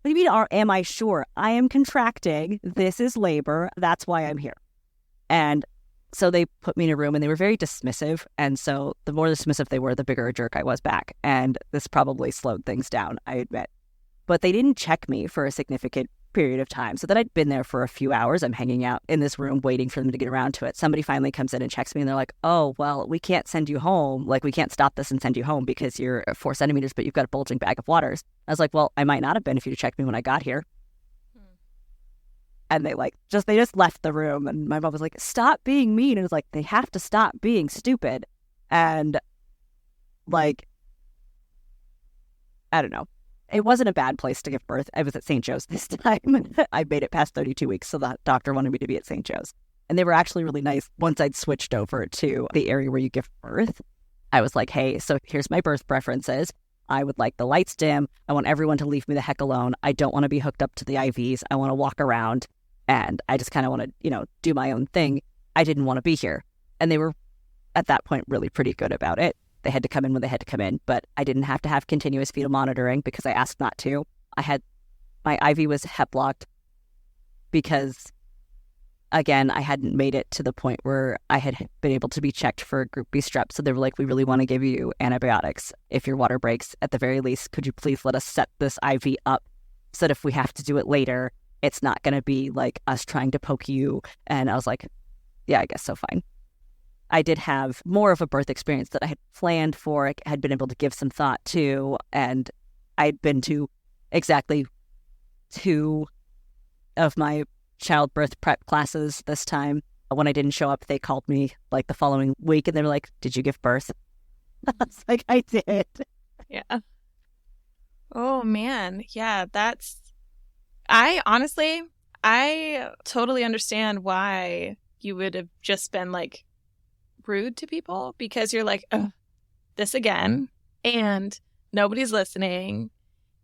What do you mean, am I sure? I am contracting. This is labor. That's why I'm here. And so they put me in a room and they were very dismissive. And so the more dismissive they were, the bigger a jerk I was back. And this probably slowed things down, I admit. But they didn't check me for a significant period of time. So that I'd been there for a few hours. I'm hanging out in this room waiting for them to get around to it. Somebody finally comes in and checks me and they're like, oh, well, we can't send you home. Like, we can't stop this and send you home because you're 4 centimeters, but you've got a bulging bag of waters. I was like, well, I might not have been if you'd checked me when I got here. And they just left the room. And my mom was like, stop being mean. And it was like, they have to stop being stupid. And like, I don't know. It wasn't a bad place to give birth. I was at St. Joe's this time. I made it past 32 weeks, so the doctor wanted me to be at St. Joe's. And they were actually really nice. Once I'd switched over to the area where you give birth, I was like, hey, so here's my birth preferences. I would like the lights dim. I want everyone to leave me the heck alone. I don't want to be hooked up to the IVs. I want to walk around. And I just kind of want to, do my own thing. I didn't want to be here. And they were, at that point, really pretty good about it. They had to come in when they had to come in, but I didn't have to have continuous fetal monitoring because I asked not to. My IV was hep blocked because Again, I hadn't made it to the point where I had been able to be checked for group B strep. So they were like, we really want to give you antibiotics. If your water breaks, at the very least, could you please let us set this IV up so that if we have to do it later, it's not going to be like us trying to poke you. And I was like, yeah, I guess so, fine. I did have more of a birth experience that I had planned for, I had been able to give some thought to, and I'd been to exactly 2 of my childbirth prep classes this time. When I didn't show up, they called me like the following week and they were like, did you give birth? I was like, I did. Yeah. Oh, man. Yeah, I totally understand why you would have just been like rude to people, because you're like, oh, this again, and nobody's listening.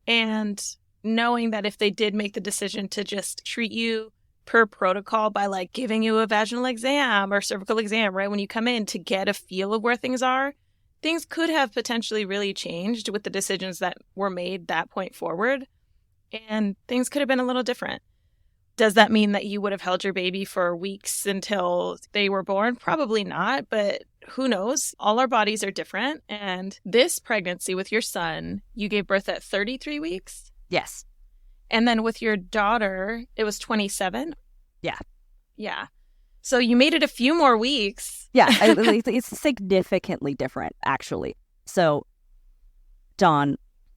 And knowing that if they did make the decision to just treat you per protocol by like giving you a vaginal exam or cervical exam, right, when you come in to get a feel of where things are, things could have potentially really changed with the decisions that were made that point forward. And things could have been a little different. Does that mean that you would have held your baby for weeks until they were born? Probably not, but who knows? All our bodies are different. And this pregnancy with your son, you gave birth at 33 weeks? Yes. And then with your daughter, it was 27? Yeah. Yeah. So you made it a few more weeks. Yeah, it's significantly different, actually. So Dawn,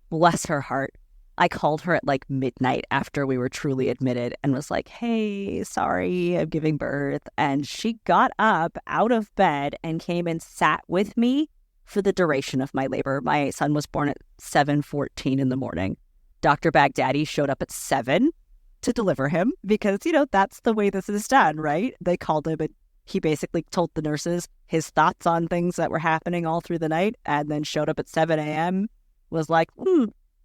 bless her heart, I called her at like midnight after we were truly admitted and was like, hey, sorry, I'm giving birth. And she got up out of bed and came and sat with me for the duration of my labor. My son was born at 7:14 in the morning. Dr. Baghdadi showed up at 7 to deliver him because, that's the way this is done, right? They called him and he basically told the nurses his thoughts on things that were happening all through the night and then showed up at 7 a.m., was like,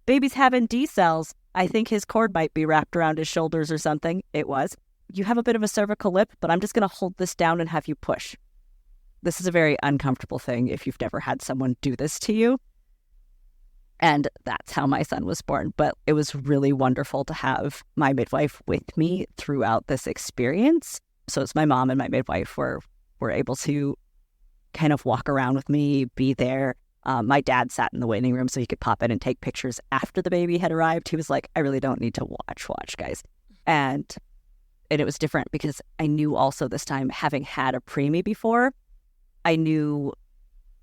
baby's having D cells. I think his cord might be wrapped around his shoulders or something. It was. You have a bit of a cervical lip, but I'm just going to hold this down and have you push. This is a very uncomfortable thing if you've never had someone do this to you. And that's how my son was born. But it was really wonderful to have my midwife with me throughout this experience. So it's my mom and my midwife were able to kind of walk around with me, be there. My dad sat in the waiting room so he could pop in and take pictures after the baby had arrived. He was like, I really don't need to watch, guys. And it was different because I knew also this time, having had a preemie before, I knew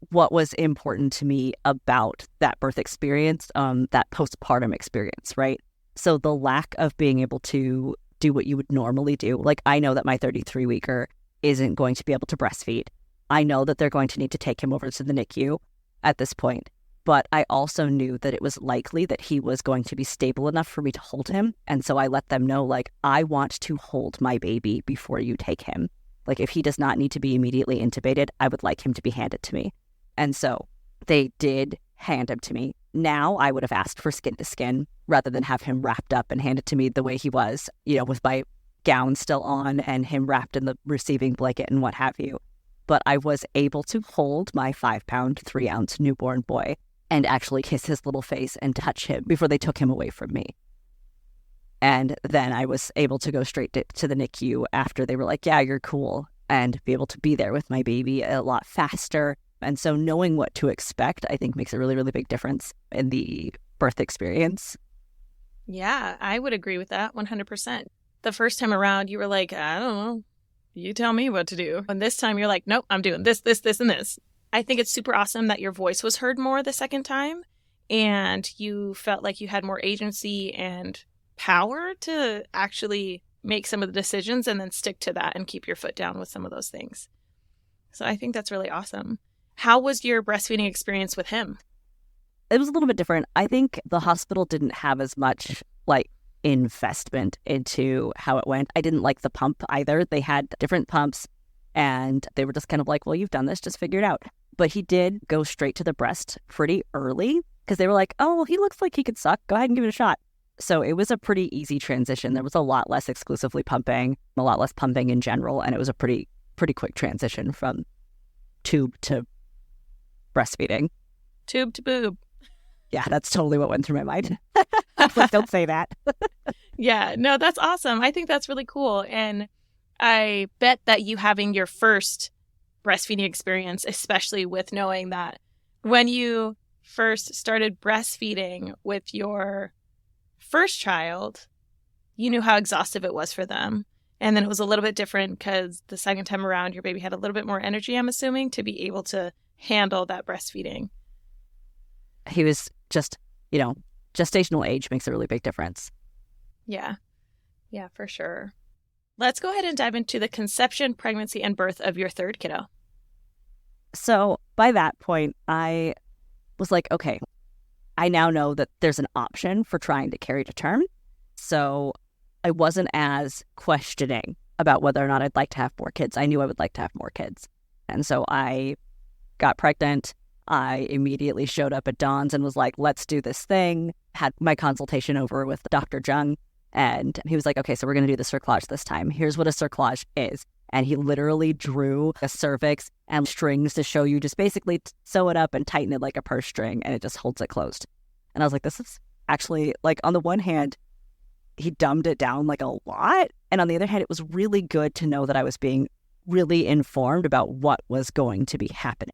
what was important to me about that birth experience, that postpartum experience, right? So the lack of being able to do what you would normally do, like I know that my 33-weeker isn't going to be able to breastfeed. I know that they're going to need to take him over to the NICU at this point, but I also knew that it was likely that he was going to be stable enough for me to hold him. And so I let them know, like, I want to hold my baby before you take him. Like, if he does not need to be immediately intubated, I would like him to be handed to me. And so they did hand him to me. Now I would have asked for skin to skin rather than have him wrapped up and handed to me the way he was, with my gown still on and him wrapped in the receiving blanket and what have you. But I was able to hold my 5-pound, 3-ounce newborn boy and actually kiss his little face and touch him before they took him away from me. And then I was able to go straight to the NICU after they were like, yeah, you're cool, and be able to be there with my baby a lot faster. And so knowing what to expect, I think, makes a really, really big difference in the birth experience. Yeah, I would agree with that 100%. The first time around, you were like, I don't know. You tell me what to do. And this time you're like, nope, I'm doing this, and this. I think it's super awesome that your voice was heard more the second time and you felt like you had more agency and power to actually make some of the decisions and then stick to that and keep your foot down with some of those things. So I think that's really awesome. How was your breastfeeding experience with him? It was a little bit different. I think the hospital didn't have as much investment into how it went. I didn't like the pump either. They had different pumps and they were just kind of like, well, you've done this, just figure it out. But he did go straight to the breast pretty early because they were like, oh, well, he looks like he could suck. Go ahead and give it a shot. So it was a pretty easy transition. There was a lot less exclusively pumping, a lot less pumping in general. And it was a pretty quick transition from tube to breastfeeding. Tube to boob. Yeah, that's totally what went through my mind. Like, don't say that. Yeah, no, that's awesome. I think that's really cool. And I bet that you having your first breastfeeding experience, especially with knowing that when you first started breastfeeding with your first child, you knew how exhaustive it was for them. And then it was a little bit different because the second time around, your baby had a little bit more energy, I'm assuming, to be able to handle that breastfeeding. He was just, gestational age makes a really big difference. Yeah. Yeah, for sure. Let's go ahead and dive into the conception, pregnancy, and birth of your third kiddo. So by that point, I was like, okay, I now know that there's an option for trying to carry to term. So I wasn't as questioning about whether or not I'd like to have more kids. I knew I would like to have more kids. And so I got pregnant. I immediately showed up at Dawn's and was like, let's do this thing. Had my consultation over with Dr. Jung. And he was like, okay, so we're going to do the cerclage this time. Here's what a cerclage is. And he literally drew a cervix and strings to show you just basically sew it up and tighten it like a purse string, and it just holds it closed. And I was like, this is actually, like, on the one hand, he dumbed it down like a lot. And on the other hand, it was really good to know that I was being really informed about what was going to be happening.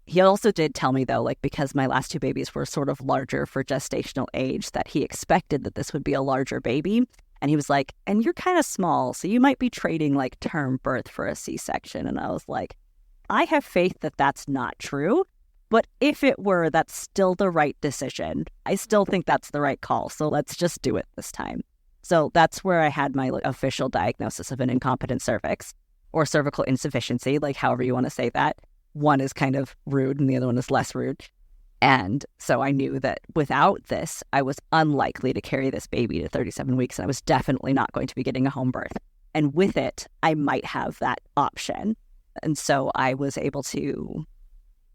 He also did tell me, though, like, because my last two babies were sort of larger for gestational age, that he expected that this would be a larger baby. And he was like, and you're kind of small, so you might be trading like term birth for a C-section. And I was like, I have faith that that's not true. But if it were, that's still the right decision. I still think that's the right call. So let's just do it this time. So that's where I had my official diagnosis of an incompetent cervix or cervical insufficiency, like however you want to say that. One is kind of rude and the other one is less rude. And so I knew that without this, I was unlikely to carry this baby to 37 weeks. And I was definitely not going to be getting a home birth. And with it, I might have that option. And so I was able to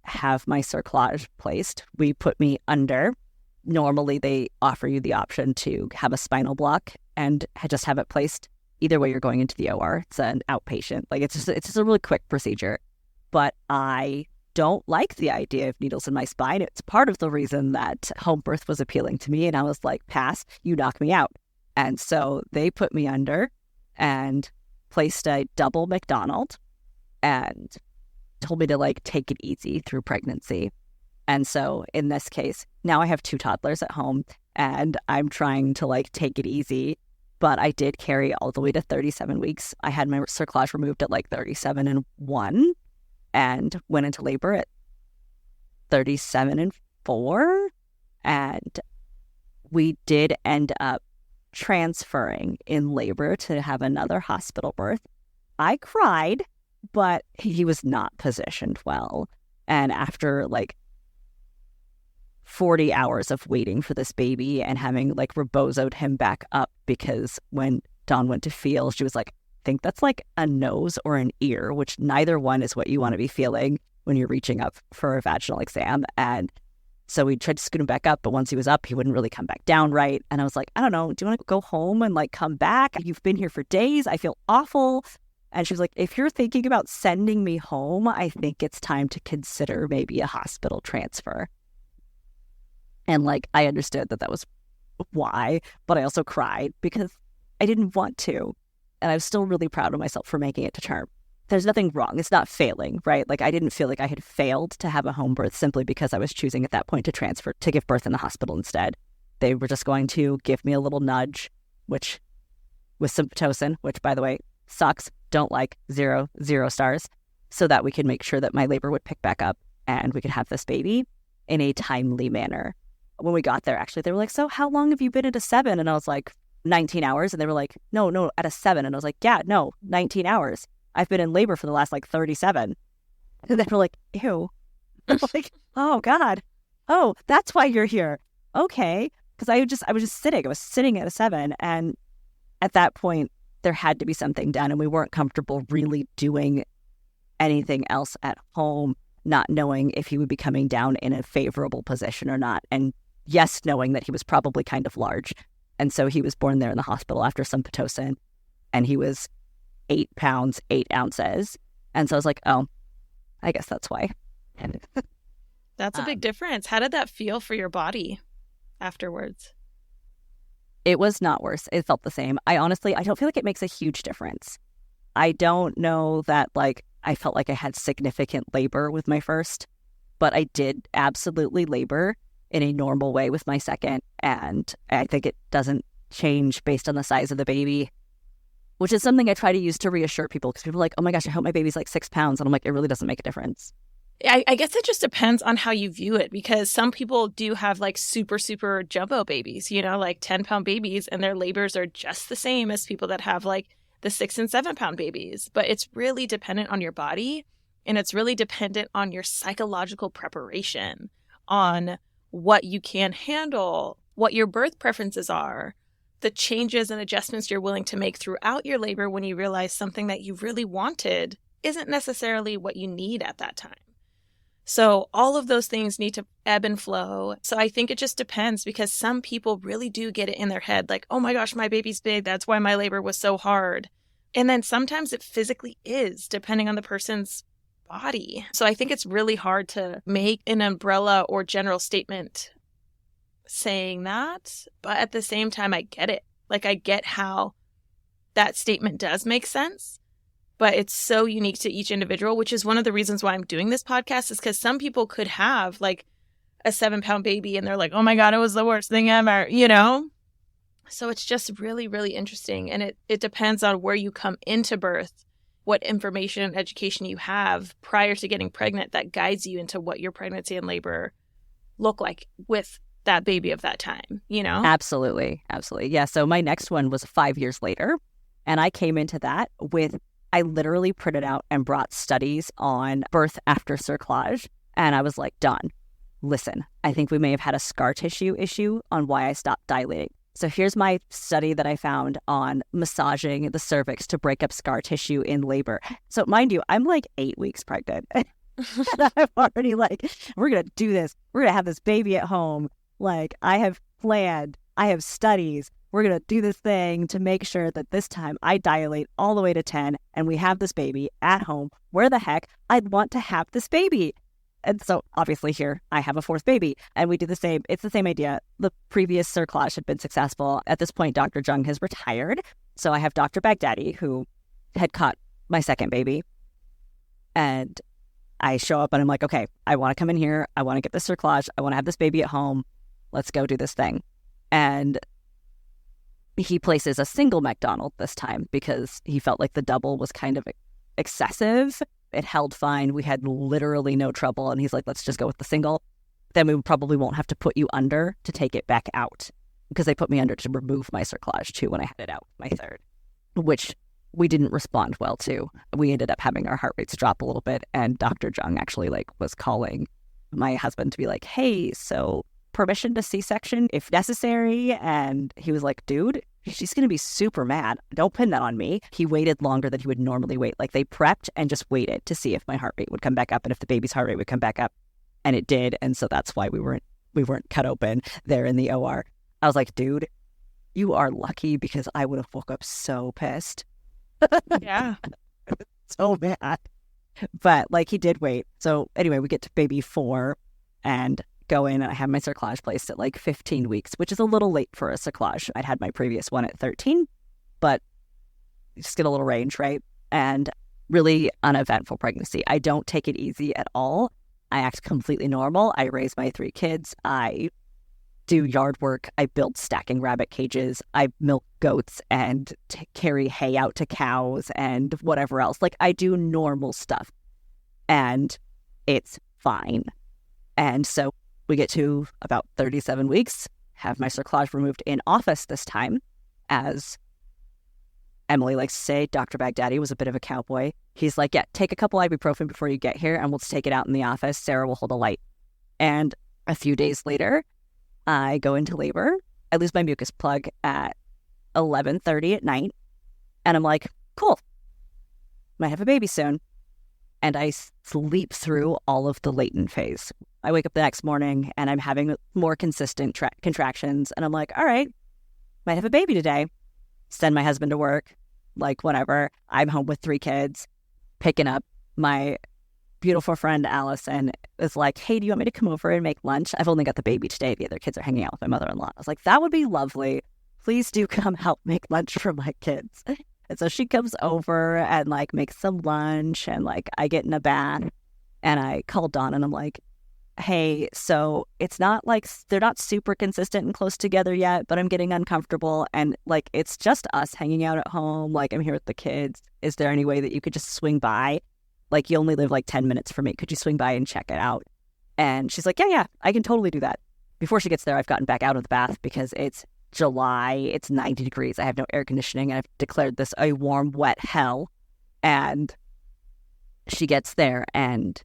have my cerclage placed. We put me under. Normally, they offer you the option to have a spinal block and just have it placed. Either way, you're going into the OR. It's an outpatient. Like, it's just a really quick procedure. But I don't like the idea of needles in my spine. It's part of the reason that home birth was appealing to me. And I was like, pass, you knock me out. And so they put me under and placed a double McDonald and told me to like take it easy through pregnancy. And so in this case, now I have two toddlers at home and I'm trying to like take it easy. But I did carry all the way to 37 weeks. I had my cerclage removed at like 37 and 1. And went into labor at 37 and 4. And we did end up transferring in labor to have another hospital birth. I cried, but he was not positioned well. And after like 40 hours of waiting for this baby and having like rebozoed him back up, because when Dawn went to feel, she was like, think that's like a nose or an ear, which neither one is what you want to be feeling when you're reaching up for a vaginal exam. And so we tried to scoot him back up, but once he was up, he wouldn't really come back down right. And I was like, I don't know, do you want to go home and like come back? You've been here for days. I feel awful. And she was like, if you're thinking about sending me home, I think it's time to consider maybe a hospital transfer. And like, I understood that was why, but I also cried because I didn't want to. And I was still really proud of myself for making it to term. There's nothing wrong. It's not failing, right? Like, I didn't feel like I had failed to have a home birth simply because I was choosing at that point to transfer, to give birth in the hospital instead. They were just going to give me a little nudge, which with some Pitocin, which, by the way, sucks, don't like, 0 stars, so that we could make sure that my labor would pick back up and we could have this baby in a timely manner. When we got there, actually, they were like, so how long have you been at a 7? And I was like, 19 hours. And they were like, no, at a 7. And I was like, yeah, no, 19 hours. I've been in labor for the last like 37. And they were like, ew. I'm like, oh God. Oh, that's why you're here. Okay. Because I was just sitting. I was sitting at a 7. And at that point, there had to be something done. And we weren't comfortable really doing anything else at home, not knowing if he would be coming down in a favorable position or not. And yes, knowing that he was probably kind of large. And so he was born there in the hospital after some Pitocin, and he was 8 pounds, 8 ounces. And so I was like, oh, I guess that's why. That's a big difference. How did that feel for your body afterwards? It was not worse. It felt the same. I don't feel like it makes a huge difference. I don't know that like I felt like I had significant labor with my first, but I did absolutely labor in a normal way with my second. And I think it doesn't change based on the size of the baby, which is something I try to use to reassure people, because people are like, oh my gosh, I hope my baby's like 6 pounds. And I'm like, it really doesn't make a difference. I guess it just depends on how you view it, because some people do have like super, super jumbo babies, you know, like 10-pound babies, and their labors are just the same as people that have like the 6 and 7-pound babies. But it's really dependent on your body, and it's really dependent on your psychological preparation, on what you can handle, what your birth preferences are, the changes and adjustments you're willing to make throughout your labor when you realize something that you really wanted isn't necessarily what you need at that time. So all of those things need to ebb and flow. So I think it just depends, because some people really do get it in their head like, oh my gosh, my baby's big, that's why my labor was so hard. And then sometimes it physically is, depending on the person's body. So I think it's really hard to make an umbrella or general statement saying that. But at the same time, I get it. Like, I get how that statement does make sense. But it's so unique to each individual, which is one of the reasons why I'm doing this podcast, is because some people could have like a 7-pound baby and they're like, oh my God, it was the worst thing ever, you know? So it's just really, really interesting. And it depends on where you come into birth, what information and education you have prior to getting pregnant that guides you into what your pregnancy and labor look like with that baby of that time, you know? Absolutely. Absolutely. Yeah. So my next one was 5 years later. And I came into that with, I literally printed out and brought studies on birth after cerclage. And I was like, Dawn, listen, I think we may have had a scar tissue issue on why I stopped dilating. So here's my study that I found on massaging the cervix to break up scar tissue in labor. So mind you, I'm like 8 weeks pregnant. And I'm already like, we're going to do this. We're going to have this baby at home. Like, I have planned, I have studies. We're going to do this thing to make sure that this time I dilate all the way to 10 and we have this baby at home. Where the heck I'd want to have this baby. And so obviously here I have a 4th baby, and we do the same. It's the same idea. The previous cerclage had been successful. At this point, Dr. Jung has retired. So I have Dr. Baghdadi, who had caught my 2nd baby. And I show up and I'm like, okay, I want to come in here. I want to get this cerclage. I want to have this baby at home. Let's go do this thing. And he places a single McDonald this time because he felt like the double was kind of excessive. It held fine. We had literally no trouble. And he's like, let's just go with the single. Then we probably won't have to put you under to take it back out, because they put me under to remove my cerclage too when I had it out, my 3rd, which we didn't respond well to. We ended up having our heart rates drop a little bit. And Dr. Jung actually was calling my husband to be like, hey, so permission to C-section if necessary. And he was like, dude, she's going to be super mad. Don't pin that on me. He waited longer than he would normally wait. Like, they prepped and just waited to see if my heart rate would come back up and if the baby's heart rate would come back up. And it did. And so that's why we weren't cut open there in the OR. I was like, dude, you are lucky, because I would have woke up so pissed. Yeah. So mad. But like, he did wait. So anyway, we get to baby 4 and go in, and I have my cerclage placed at like 15 weeks, which is a little late for a cerclage. I'd had my previous one at 13, but you just get a little range, right? And really uneventful pregnancy. I don't take it easy at all. I act completely normal. I raise my 3 kids. I do yard work. I build stacking rabbit cages. I milk goats and carry hay out to cows and whatever else. Like, I do normal stuff, and it's fine. And so we get to about 37 weeks, have my cerclage removed in office this time, as Emily likes to say, Dr. Baghdadi was a bit of a cowboy. He's like, yeah, take a couple ibuprofen before you get here, and we'll take it out in the office. Sarah will hold a light. And a few days later, I go into labor. I lose my mucus plug at 11:30 at night. And I'm like, cool, might have a baby soon. And I sleep through all of the latent phase. I wake up the next morning and I'm having more consistent contractions. And I'm like, all right, might have a baby today. Send my husband to work, like whatever. I'm home with 3 kids, picking up. My beautiful friend Allison is like, hey, do you want me to come over and make lunch? I've only got the baby today. The other kids are hanging out with my mother-in-law. I was like, that would be lovely. Please do come help make lunch for my kids. And so she comes over and like makes some lunch, and like I get in a bath and I call Dawn and I'm like, hey, so it's not like they're not super consistent and close together yet, but I'm getting uncomfortable. And like, it's just us hanging out at home. Like, I'm here with the kids. Is there any way that you could just swing by? Like, you only live like 10 minutes from me. Could you swing by and check it out? And she's like, yeah, I can totally do that. Before she gets there, I've gotten back out of the bath because it's July, it's 90 degrees. I have no air conditioning, and I've declared this a warm, wet hell. And she gets there, and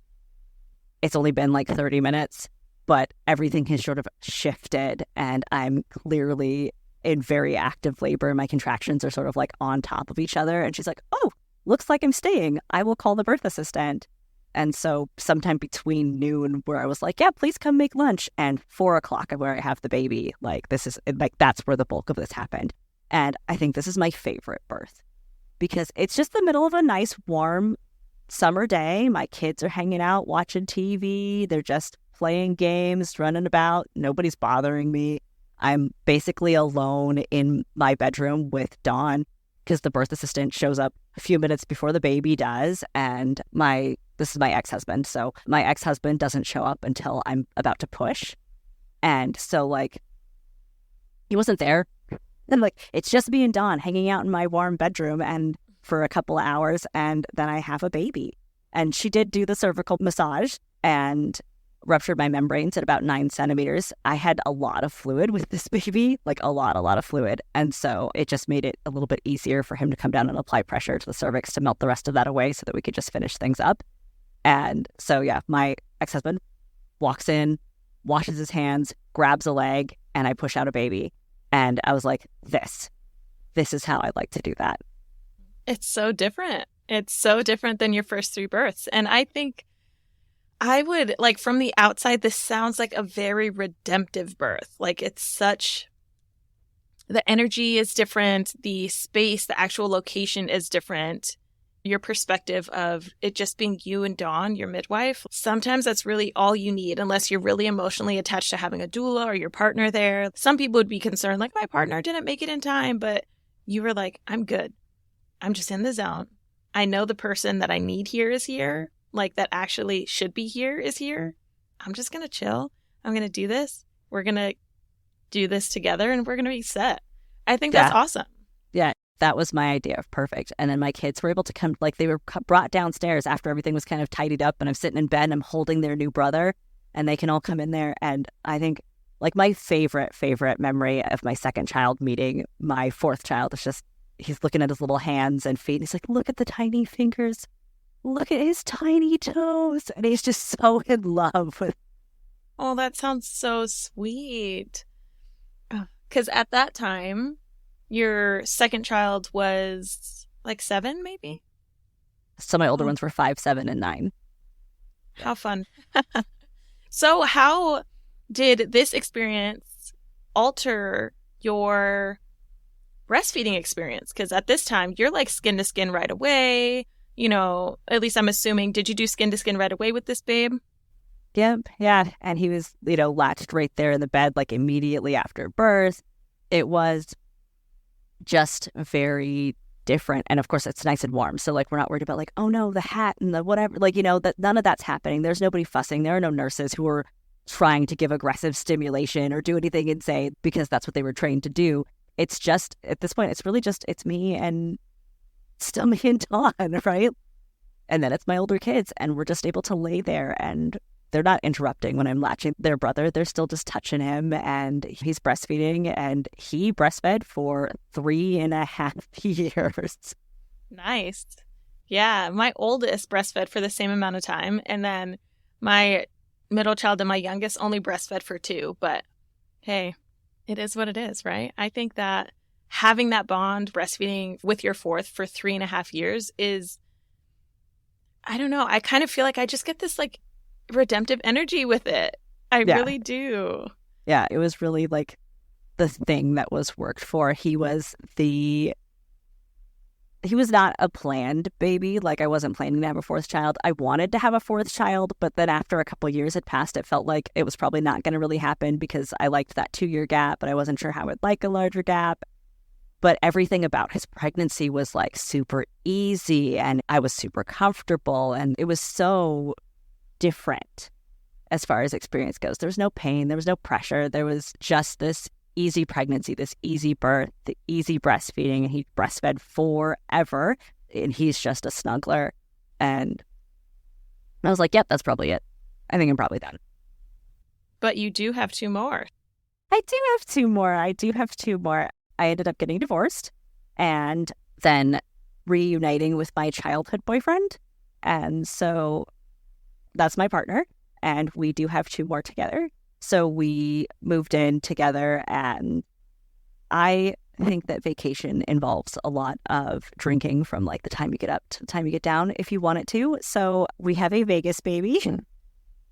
it's only been like 30 minutes, but everything has sort of shifted, and I'm clearly in very active labor. My contractions are sort of like on top of each other. And she's like, oh, looks like I'm staying. I will call the birth assistant. And so sometime between noon, where I was like, yeah, please come make lunch, and 4 o'clock where I have the baby, like this is like, that's where the bulk of this happened. And I think this is my favorite birth because it's just the middle of a nice, warm summer day. My kids are hanging out, watching TV. They're just playing games, running about. Nobody's bothering me. I'm basically alone in my bedroom with Dawn because the birth assistant shows up a few minutes before the baby does. And this is my ex-husband. So my ex-husband doesn't show up until I'm about to push. And so like, he wasn't there. And like, it's just me and Dawn hanging out in my warm bedroom and for a couple of hours, and then I have a baby. And she did do the cervical massage and ruptured my membranes at about 9 centimeters. I had a lot of fluid with this baby, like a lot of fluid. And so it just made it a little bit easier for him to come down and apply pressure to the cervix to melt the rest of that away so that we could just finish things up. And so, yeah, my ex-husband walks in, washes his hands, grabs a leg, and I push out a baby. And I was like, this is how I like to do that. It's so different. It's so different than your first 3 births. And I think I would, like, from the outside, this sounds like a very redemptive birth. Like, it's such, the energy is different. The space, the actual location is different. Your perspective of it just being you and Dawn, your midwife, sometimes that's really all you need, unless you're really emotionally attached to having a doula or your partner there. Some people would be concerned, like, my partner didn't make it in time, but you were like, I'm good. I'm just in the zone. I know the person that I need here is here, like that actually should be here is here. I'm just going to chill. I'm going to do this. We're going to do this together, and we're going to be set. I think that's awesome. Yeah, that was my idea of perfect. And then my kids were able to come, like they were brought downstairs after everything was kind of tidied up, and I'm sitting in bed and I'm holding their new brother, and they can all come in there. And I think like my favorite memory of my second child meeting my fourth child is just, he's looking at his little hands and feet, and he's like, look at the tiny fingers. Look at his tiny toes. And he's just so in love with. Oh, that sounds so sweet. Because at that time, your second child was like 7, maybe? So my older ones were 5, 7, and 9. How fun. So how did this experience alter your breastfeeding experience? Because at this time, you're like skin to skin right away. You know, at least I'm assuming, did you do skin to skin right away with this babe? Yep. Yeah. And he was, latched right there in the bed, like immediately after birth. It was just very different. And of course, it's nice and warm. So like, we're not worried about like, oh no, the hat and the whatever, like, that none of that's happening. There's nobody fussing. There are no nurses who are trying to give aggressive stimulation or do anything insane because that's what they were trained to do. It's just, at this point, it's really just, it's me and still me and Dawn, right? And then it's my older kids, and we're just able to lay there, and they're not interrupting when I'm latching their brother. They're still just touching him, and he's breastfeeding, and he breastfed for 3.5 years. Nice. Yeah, my oldest breastfed for the same amount of time, and then my middle child and my youngest only breastfed for 2, but hey, it is what it is, right? I think that having that bond, breastfeeding with your fourth for 3.5 years is, I don't know, I kind of feel like I just get this like redemptive energy with it. I really do. Yeah, it was really like the thing that was worked for. He was not a planned baby. Like, I wasn't planning to have a fourth child. I wanted to have a fourth child, but then after a couple of years had passed, it felt like it was probably not going to really happen because I liked that 2-year gap, but I wasn't sure how I'd like a larger gap. But everything about his pregnancy was like super easy and I was super comfortable. And it was so different as far as experience goes. There was no pain. There was no pressure. There was just this easy pregnancy, this easy birth, the easy breastfeeding. And he breastfed forever. And he's just a snuggler. And I was like, yep, that's probably it. I think I'm probably done. But you do have 2 more. I do have 2 more. I ended up getting divorced and then reuniting with my childhood boyfriend. And so that's my partner. And we do have 2 more together. So we moved in together. And I think that vacation involves a lot of drinking from like the time you get up to the time you get down if you want it to. So we have a Vegas baby.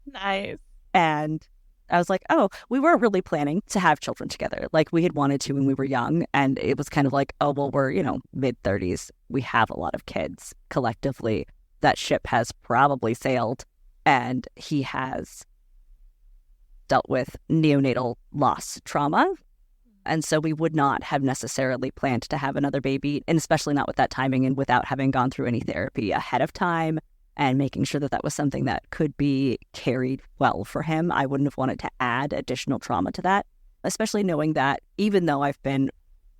Nice. And I was like, oh, we weren't really planning to have children together. Like we had wanted to when we were young. And it was kind of like, oh, well, we're, mid-30s. We have a lot of kids collectively. That ship has probably sailed. And he has dealt with neonatal loss trauma. And so we would not have necessarily planned to have another baby, and especially not with that timing and without having gone through any therapy ahead of time. And making sure that that was something that could be carried well for him. I wouldn't have wanted to add additional trauma to that, especially knowing that even though I've been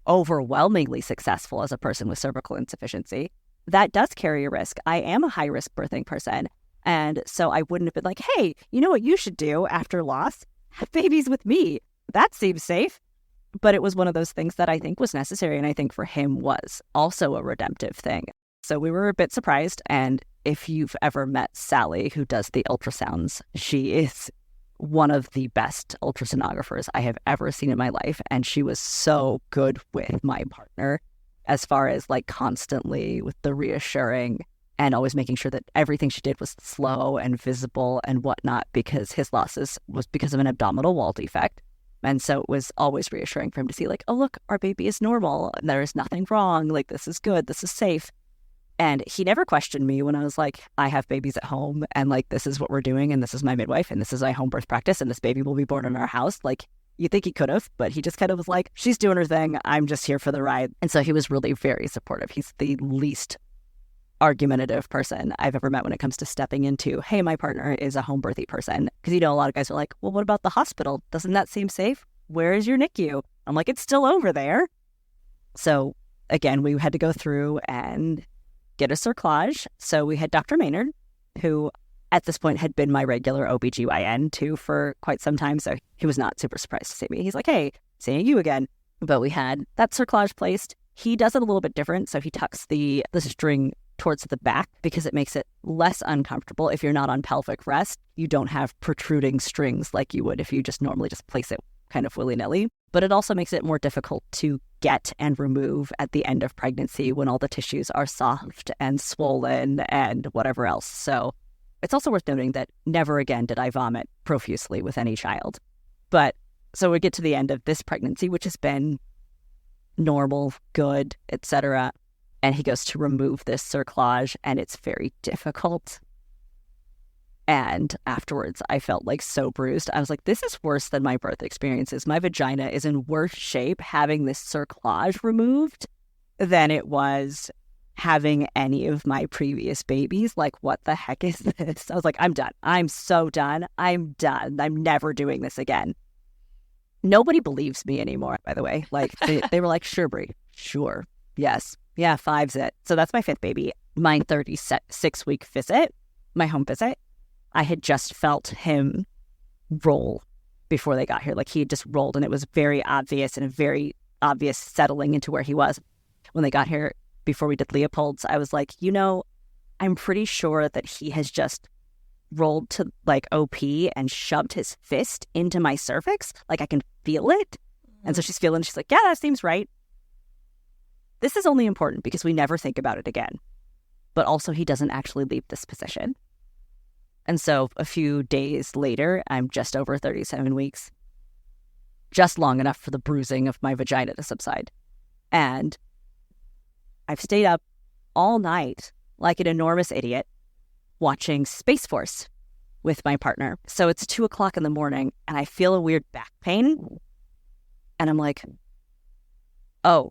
overwhelmingly successful as a person with cervical insufficiency, that does carry a risk. I am a high-risk birthing person. And so I wouldn't have been like, hey, you know what you should do after loss? Have babies with me. That seems safe. But it was one of those things that I think was necessary. And I think for him was also a redemptive thing. So we were a bit surprised. And if you've ever met Sally, who does the ultrasounds, she is one of the best ultrasonographers I have ever seen in my life. And she was so good with my partner as far as like constantly with the reassuring and always making sure that everything she did was slow and visible and whatnot, because his losses was because of an abdominal wall defect. And so it was always reassuring for him to see like, oh, look, our baby is normal. And there is nothing wrong. Like, this is good. This is safe. And he never questioned me when I was like, I have babies at home and like, this is what we're doing. And this is my midwife and this is my home birth practice. And this baby will be born in our house. Like, you think he could have, but he just kind of was like, she's doing her thing. I'm just here for the ride. And so he was really very supportive. He's the least argumentative person I've ever met when it comes to stepping into, hey, my partner is a home birthing person. Because, a lot of guys are like, well, what about the hospital? Doesn't that seem safe? Where is your NICU? I'm like, it's still over there. So again, we had to go through and get a cerclage. So we had Dr. Maynard, who at this point had been my regular OBGYN too for quite some time. So he was not super surprised to see me. He's like, hey, seeing you again. But we had that cerclage placed. He does it a little bit different. So he tucks the string towards the back because it makes it less uncomfortable. If you're not on pelvic rest, you don't have protruding strings like you would if you just normally just place it kind of willy-nilly. But it also makes it more difficult to get and remove at the end of pregnancy when all the tissues are soft and swollen and whatever else. So it's also worth noting that never again did I vomit profusely with any child. But so we get to the end of this pregnancy, which has been normal, good, etc. And he goes to remove this cerclage and it's very difficult. And afterwards, I felt like so bruised. I was like, this is worse than my birth experiences. My vagina is in worse shape having this cerclage removed than it was having any of my previous babies. Like, what the heck is this? I was like, I'm done. I'm so done. I'm done. I'm never doing this again. Nobody believes me anymore, by the way. Like, they were like, sure, Brie. Sure. Yes. Yeah, 5's it. So that's my 5th baby. My 36-week visit, my home visit. I had just felt him roll before they got here. Like, he had just rolled, and it was very obvious and a very obvious settling into where he was. When they got here, before we did Leopold's, I was like, I'm pretty sure that he has just rolled to like OP and shoved his fist into my cervix. Like, I can feel it. Mm-hmm. And so she's feeling, she's like, yeah, that seems right. This is only important because we never think about it again. But also, he doesn't actually leave this position. And so a few days later, I'm just over 37 weeks, just long enough for the bruising of my vagina to subside. And I've stayed up all night like an enormous idiot watching Space Force with my partner. So it's 2:00 in the morning and I feel a weird back pain. And I'm like, oh,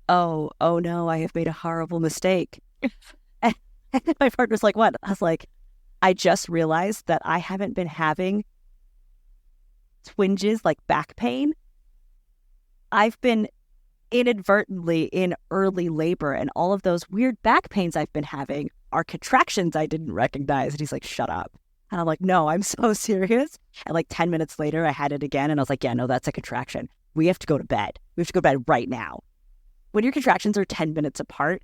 oh no, I have made a horrible mistake. And my partner's like, what? I was like, I just realized that I haven't been having twinges like back pain. I've been inadvertently in early labor, and all of those weird back pains I've been having are contractions I didn't recognize. And he's like, shut up. And I'm like, no, I'm so serious. And like 10 minutes later, I had it again. And I was like, yeah, no, that's a contraction. We have to go to bed. We have to go to bed right now. When your contractions are 10 minutes apart,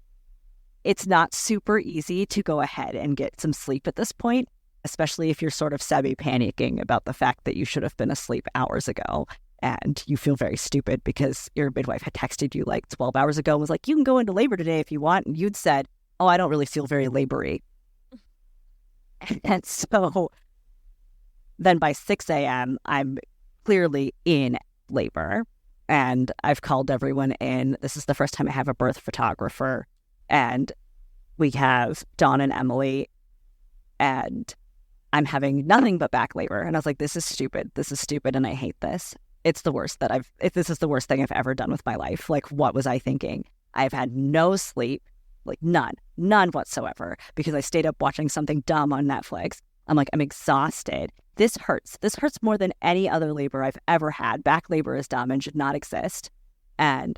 it's not super easy to go ahead and get some sleep at this point, especially if you're sort of semi-panicking about the fact that you should have been asleep hours ago. And you feel very stupid because your midwife had texted you like 12 hours ago and was like, you can go into labor today if you want. And you'd said, oh, I don't really feel very labory. And so then by 6 a.m., I'm clearly in labor. And I've called everyone in. This is the first time I have a birth photographer. And we have Dawn and Emily. And I'm having nothing but back labor. And I was like, this is stupid. This is stupid. And I hate this. It's the worst that this is the worst thing I've ever done with my life. Like, what was I thinking? I've had no sleep, like none whatsoever, because I stayed up watching something dumb on Netflix. I'm like, I'm exhausted. This hurts. This hurts more than any other labor I've ever had. Back labor is dumb and should not exist. And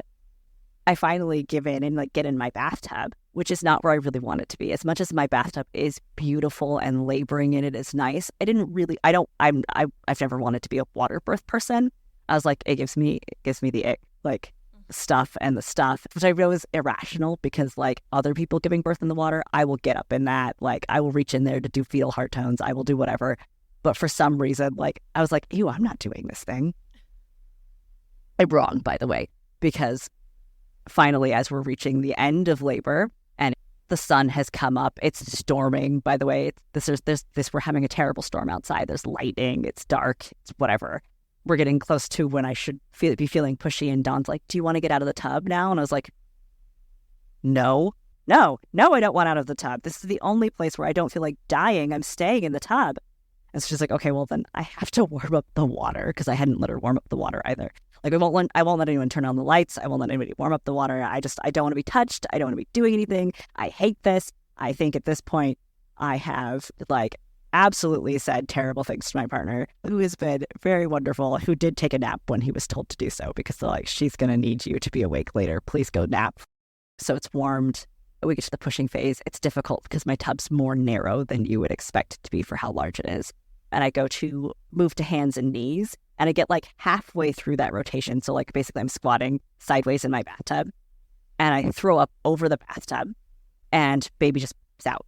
I finally give in and like get in my bathtub, which is not where I really want it to be. As much as my bathtub is beautiful and laboring in it is nice, I've never wanted to be a water birth person. I was like, it gives me the ick, like stuff, which I know is irrational because like other people giving birth in the water, I will get up in that. Like I will reach in there to do fetal heart tones. I will do whatever. But for some reason, like I was like, ew, I'm not doing this thing. I'm wrong, by the way, because finally, as we're reaching the end of labor and the sun has come up, it's storming, by the way. We're having a terrible storm outside. There's lightning. It's dark. It's whatever. We're getting close to when I should be feeling pushy. And Dawn's like, do you want to get out of the tub now? And I was like, no, I don't want out of the tub. This is the only place where I don't feel like dying. I'm staying in the tub. And so she's like, okay, well then I have to warm up the water, because I hadn't let her warm up the water either. Like I won't let anyone turn on the lights. I won't let anybody warm up the water. I don't want to be touched. I don't want to be doing anything. I hate this. I think at this point I have like absolutely said terrible things to my partner, who has been very wonderful, who did take a nap when he was told to do so, because they're like, she's going to need you to be awake later. Please go nap. So it's warmed. We get to the pushing phase. It's difficult because my tub's more narrow than you would expect it to be for how large it is. And I go to move to hands and knees, and I get like halfway through that rotation. So like basically I'm squatting sideways in my bathtub, and I throw up over the bathtub, and baby just pops out.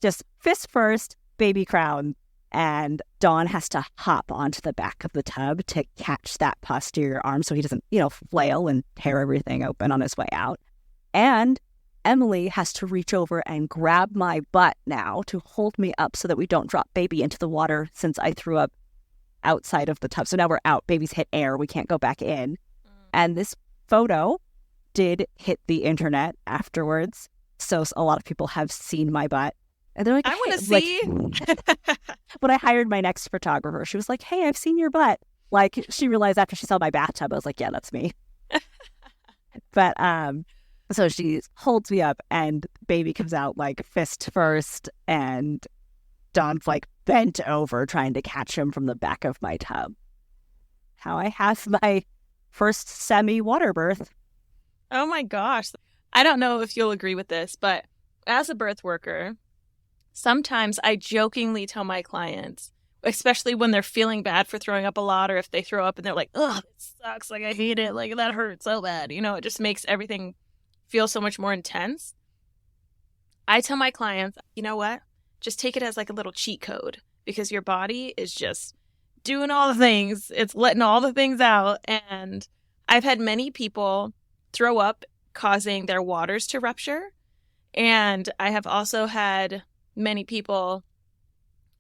Just fist first, baby crown, and Dawn has to hop onto the back of the tub to catch that posterior arm so he doesn't, flail and tear everything open on his way out. And Emily has to reach over and grab my butt now to hold me up so that we don't drop baby into the water, since I threw up outside of the tub. So now we're out. Baby's hit air. We can't go back in. And this photo did hit the internet afterwards. So a lot of people have seen my butt. And they're like, I want to see. When I hired my next photographer, she was like, hey, I've seen your butt. Like, she realized after she saw my bathtub, I was like, yeah, that's me. But so she holds me up, and baby comes out like fist first, and Dawn's like bent over trying to catch him from the back of my tub. How I have my first semi-water birth. Oh my gosh. I don't know if you'll agree with this, but as a birth worker, sometimes I jokingly tell my clients, especially when they're feeling bad for throwing up a lot, or if they throw up and they're like, ugh, it sucks, like I hate it, like that hurts so bad. It just makes everything feel so much more intense. I tell my clients, you know what? Just take it as like a little cheat code, because your body is just doing all the things. It's letting all the things out. And I've had many people throw up, causing their waters to rupture. And I have also had many people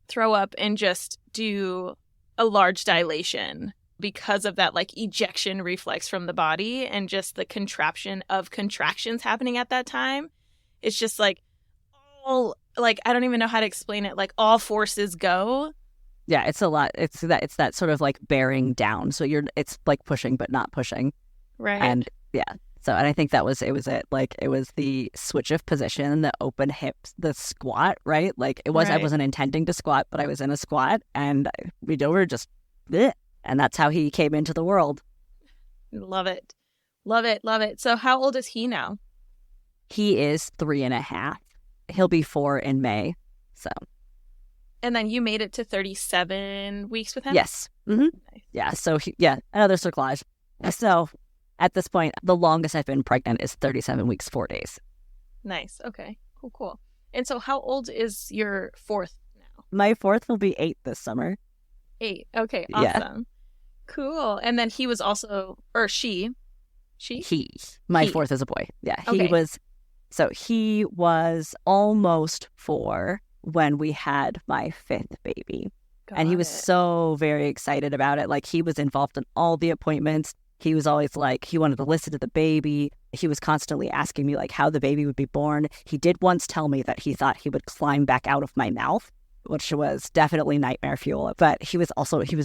throw up and just do a large dilation because of that like ejection reflex from the body, and just the contraction of contractions happening at that time. It's just like all, like, I don't even know how to explain it. Like all forces go. Yeah, it's a lot. It's that sort of like bearing down. So it's like pushing, but not pushing. Right. And yeah, So, and I think it was the switch of position, the open hips, the squat, right? Like I wasn't intending to squat, but I was in a squat and we were just, bleh, and that's how he came into the world. Love it. Love it. Love it. So how old is he now? He is 3.5. He'll be 4 in May. So. And then you made it to 37 weeks with him? Yes. Mm-hmm. Nice. Yeah. So another cerclage. So at this point, the longest I've been pregnant is 37 weeks, 4 days. Nice. Okay. Cool. And so how old is your fourth now? My fourth will be 8 this summer. 8. Okay. Awesome. Yeah. Cool. And then he was also, or she? My fourth is a boy. Yeah. Okay. He was almost 4 when we had my 5th baby. And he was so very excited about it. Like he was involved in all the appointments. He was always like, he wanted to listen to the baby. He was constantly asking me like how the baby would be born. He did once tell me that he thought he would climb back out of my mouth, which was definitely nightmare fuel. But he was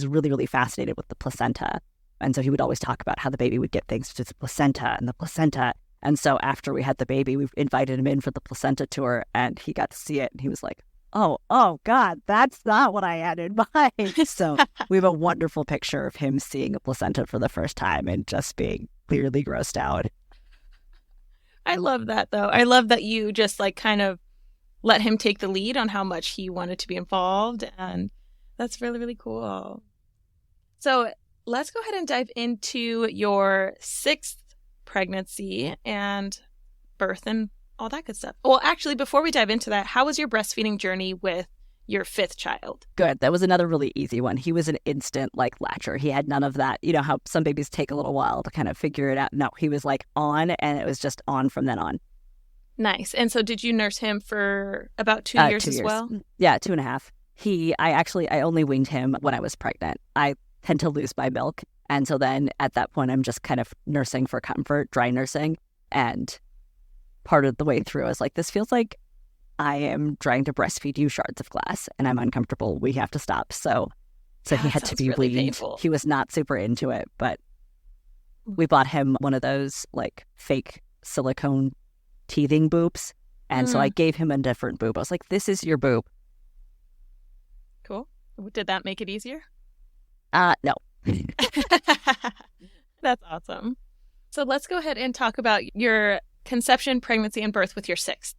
really, really fascinated with the placenta. And so he would always talk about how the baby would get things to the placenta and the placenta. And so after we had the baby, we invited him in for the placenta tour and he got to see it. And he was like, oh God, that's not what I had in mind. So we have a wonderful picture of him seeing a placenta for the first time and just being clearly grossed out. I love that, though. I love that you just like kind of let him take the lead on how much he wanted to be involved. And that's really, really cool. So let's go ahead and dive into your 6th pregnancy and birth and all that good stuff. Well, actually, before we dive into that, how was your breastfeeding journey with your 5th child? Good. That was another really easy one. He was an instant latcher. He had none of that. You know how some babies take a little while to kind of figure it out. No, he was on and it was just on from then on. Nice. And so did you nurse him for about 2 years as well? Yeah, 2.5. I only weaned him when I was pregnant. I tend to lose my milk. And so then at that point, I'm just kind of nursing for comfort, dry nursing. And part of the way through, I was like, this feels like I am trying to breastfeed you shards of glass and I'm uncomfortable. We have to stop. So he had to be really weaned. Painful. He was not super into it, but we bought him one of those fake silicone teething boobs. And so I gave him a different boob. I was like, this is your boob. Cool. Did that make it easier? No. That's awesome. So let's go ahead and talk about your conception, pregnancy, and birth with your 6th.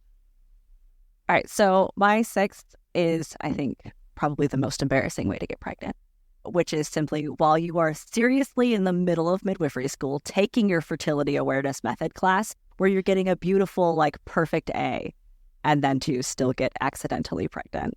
All right. So my 6th is, I think, probably the most embarrassing way to get pregnant, which is simply while you are seriously in the middle of midwifery school, taking your fertility awareness method class where you're getting a beautiful, perfect A, and then to still get accidentally pregnant.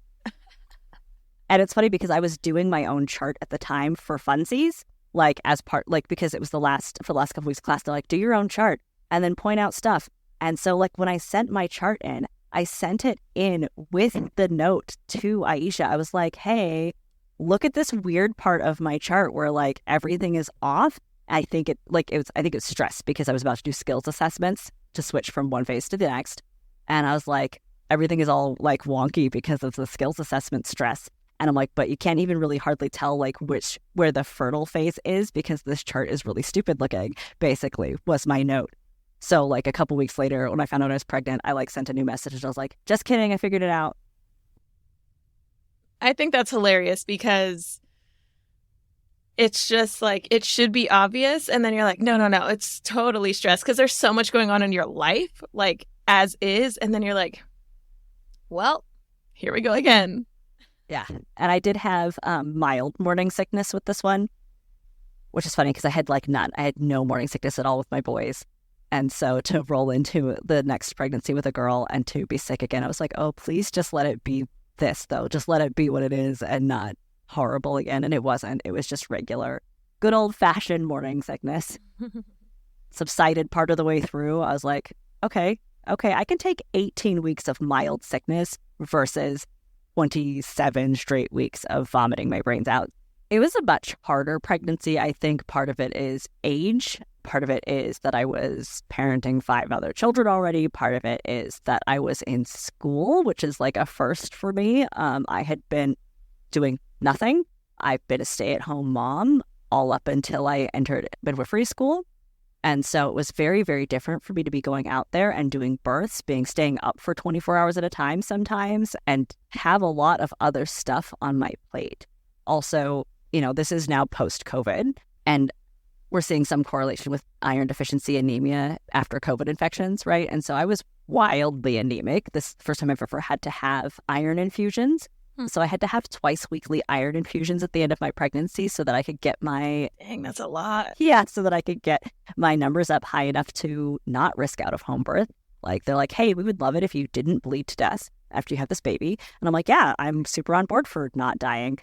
And it's funny because I was doing my own chart at the time for funsies, because it was for the last couple weeks class, they're like, do your own chart and then point out stuff. And so when I sent my chart in, I sent it in with the note to Aisha. I was like, hey, look at this weird part of my chart where everything is off. I think it's stress because I was about to do skills assessments to switch from one phase to the next. And I was like, everything is all wonky because of the skills assessment stress. And I'm like, but you can't even really hardly tell where the fertile phase is because this chart is really stupid looking, basically, was my note. So a couple weeks later, when I found out I was pregnant, I sent a new message and I was like, just kidding, I figured it out. I think that's hilarious because it's just it should be obvious. And then you're like, no, it's totally stress because there's so much going on in your life, as is. And then you're like, well, here we go again. Yeah. And I did have mild morning sickness with this one, which is funny because I had none. I had no morning sickness at all with my boys. And so to roll into the next pregnancy with a girl and to be sick again, I was like, oh, please just let it be this, though. Just let it be what it is and not horrible again. And it wasn't. It was just regular, good old-fashioned morning sickness. Subsided part of the way through. I was like, okay, I can take 18 weeks of mild sickness versus 27 straight weeks of vomiting my brains out. It was a much harder pregnancy. I think part of it is age. Part of it is that I was parenting 5 other children already. Part of it is that I was in school, which is a first for me. I had been doing nothing. I've been a stay-at-home mom all up until I entered midwifery school. And so it was very, very different for me to be going out there and doing births, staying up for 24 hours at a time sometimes, and have a lot of other stuff on my plate. Also, this is now post-COVID, and we're seeing some correlation with iron deficiency anemia after COVID infections, right? And so I was wildly anemic. This first time I've ever had to have iron infusions. So I had to have twice weekly iron infusions at the end of my pregnancy so that I could get my... Dang, that's a lot. Yeah, so that I could get my numbers up high enough to not risk out of home birth. Like, they're like, hey, we would love it if you didn't bleed to death after you have this baby. And I'm like, yeah, I'm super on board for not dying.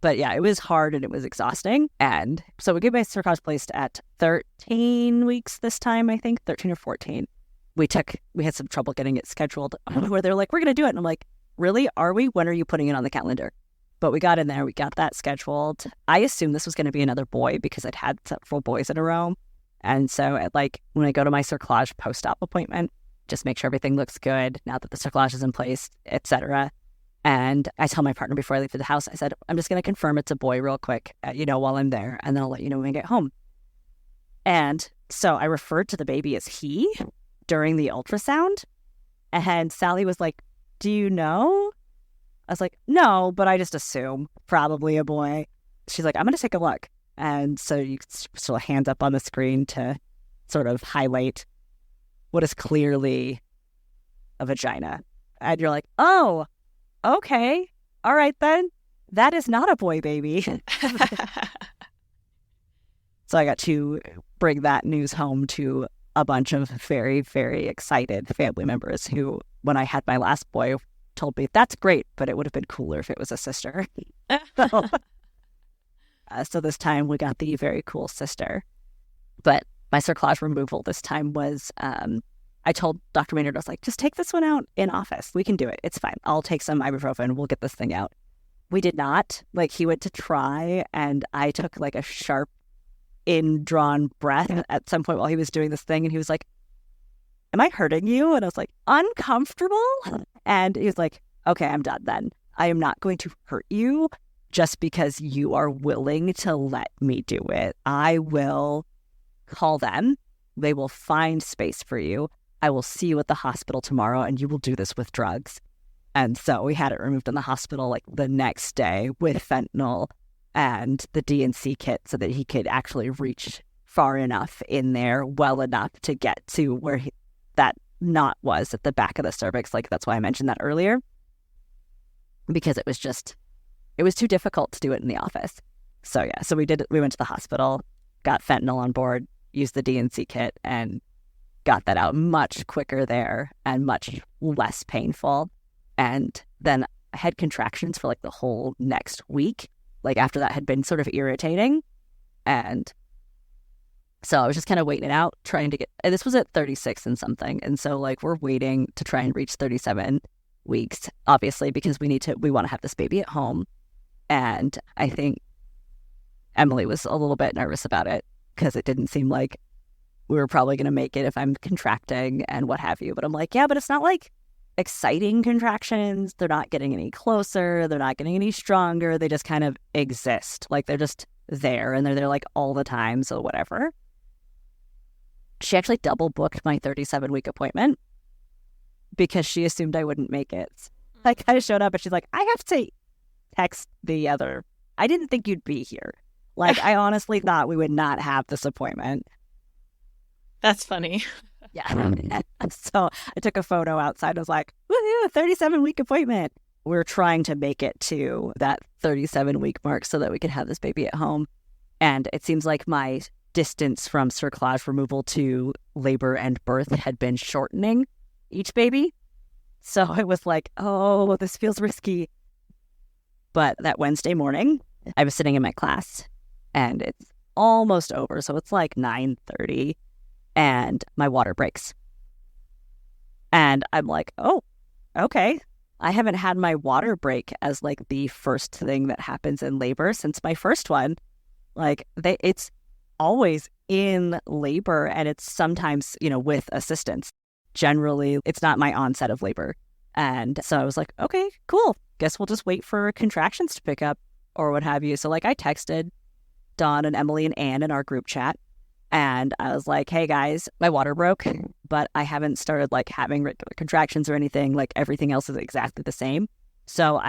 But yeah, it was hard and it was exhausting. And so we get my cerclage placed at 13 weeks this time, I think, 13 or 14. We had some trouble getting it scheduled where they're like, we're going to do it. And I'm like, really? Are we? When are you putting it on the calendar? But we got in there. We got that scheduled. I assumed this was going to be another boy because I'd had several boys in a row. And so when I go to my cerclage post-op appointment, just make sure everything looks good now that the cerclage is in place, etc. And I tell my partner before I leave for the house, I said, I'm just going to confirm it's a boy real quick, while I'm there. And then I'll let you know when I get home. And so I referred to the baby as he during the ultrasound. And Sally was like, do you know? I was like, no, but I just assume probably a boy. She's like, I'm going to take a look. And so you sort of hands up on the screen to sort of highlight what is clearly a vagina. And you're like, oh, okay. All right, then. That is not a boy baby. So I got to bring that news home to a bunch of very, very excited family members who, when I had my last boy, told me, that's great, but it would have been cooler if it was a sister. So this time we got the very cool sister. But my cerclage removal this time was, I told Dr. Maynard, I was like, just take this one out in office. We can do it. It's fine. I'll take some ibuprofen. We'll get this thing out. We did not. He went to try, and I took a sharp in-drawn breath at some point while he was doing this thing, and he was like, am I hurting you? And I was like, uncomfortable? And he was like, okay, I'm done then. I am not going to hurt you just because you are willing to let me do it. I will call them. They will find space for you. I will see you at the hospital tomorrow, and you will do this with drugs. And so we had it removed in the hospital the next day with fentanyl and the D&C kit so that he could actually reach far enough in there, well enough to get to where that knot was at the back of the cervix. That's why I mentioned that earlier, because it was too difficult to do it in the office. So yeah, so we went to the hospital, got fentanyl on board, used the D&C kit, and got that out much quicker there and much less painful. And then I had contractions for the whole next week. After that had been sort of irritating. And so I was just kind of waiting it out, trying to get, and this was at 36 and something. And so we're waiting to try and reach 37 weeks, obviously, because we want to have this baby at home. And I think Emily was a little bit nervous about it because it didn't seem like we were probably going to make it if I'm contracting and what have you. But I'm like, yeah, but it's not exciting contractions. They're not getting any closer. They're not getting any stronger. They just kind of exist. They're just there, and they're there all the time. So whatever. She actually double booked my 37-week appointment because she assumed I wouldn't make it. I kind of showed up and she's like, I have to text the other. I didn't think you'd be here. I honestly thought we would not have this appointment. That's funny. Yeah. So I took a photo outside. I was like, woohoo, a 37-week appointment. We're trying to make it to that 37-week mark so that we can have this baby at home. And it seems like my distance from cerclage removal to labor and birth had been shortening each baby. So it was like, oh, this feels risky. But that Wednesday morning, I was sitting in my class and it's almost over. So it's 9:30. And my water breaks. And I'm like, oh, okay. I haven't had my water break as the first thing that happens in labor since my first one. It's always in labor, and it's sometimes, with assistance. Generally, it's not my onset of labor. And so I was like, okay, cool. Guess we'll just wait for contractions to pick up or what have you. So I texted Dawn and Emily and Anne in our group chat. And I was like, hey guys, my water broke, but I haven't started like having regular contractions or anything. Like everything else is exactly the same. So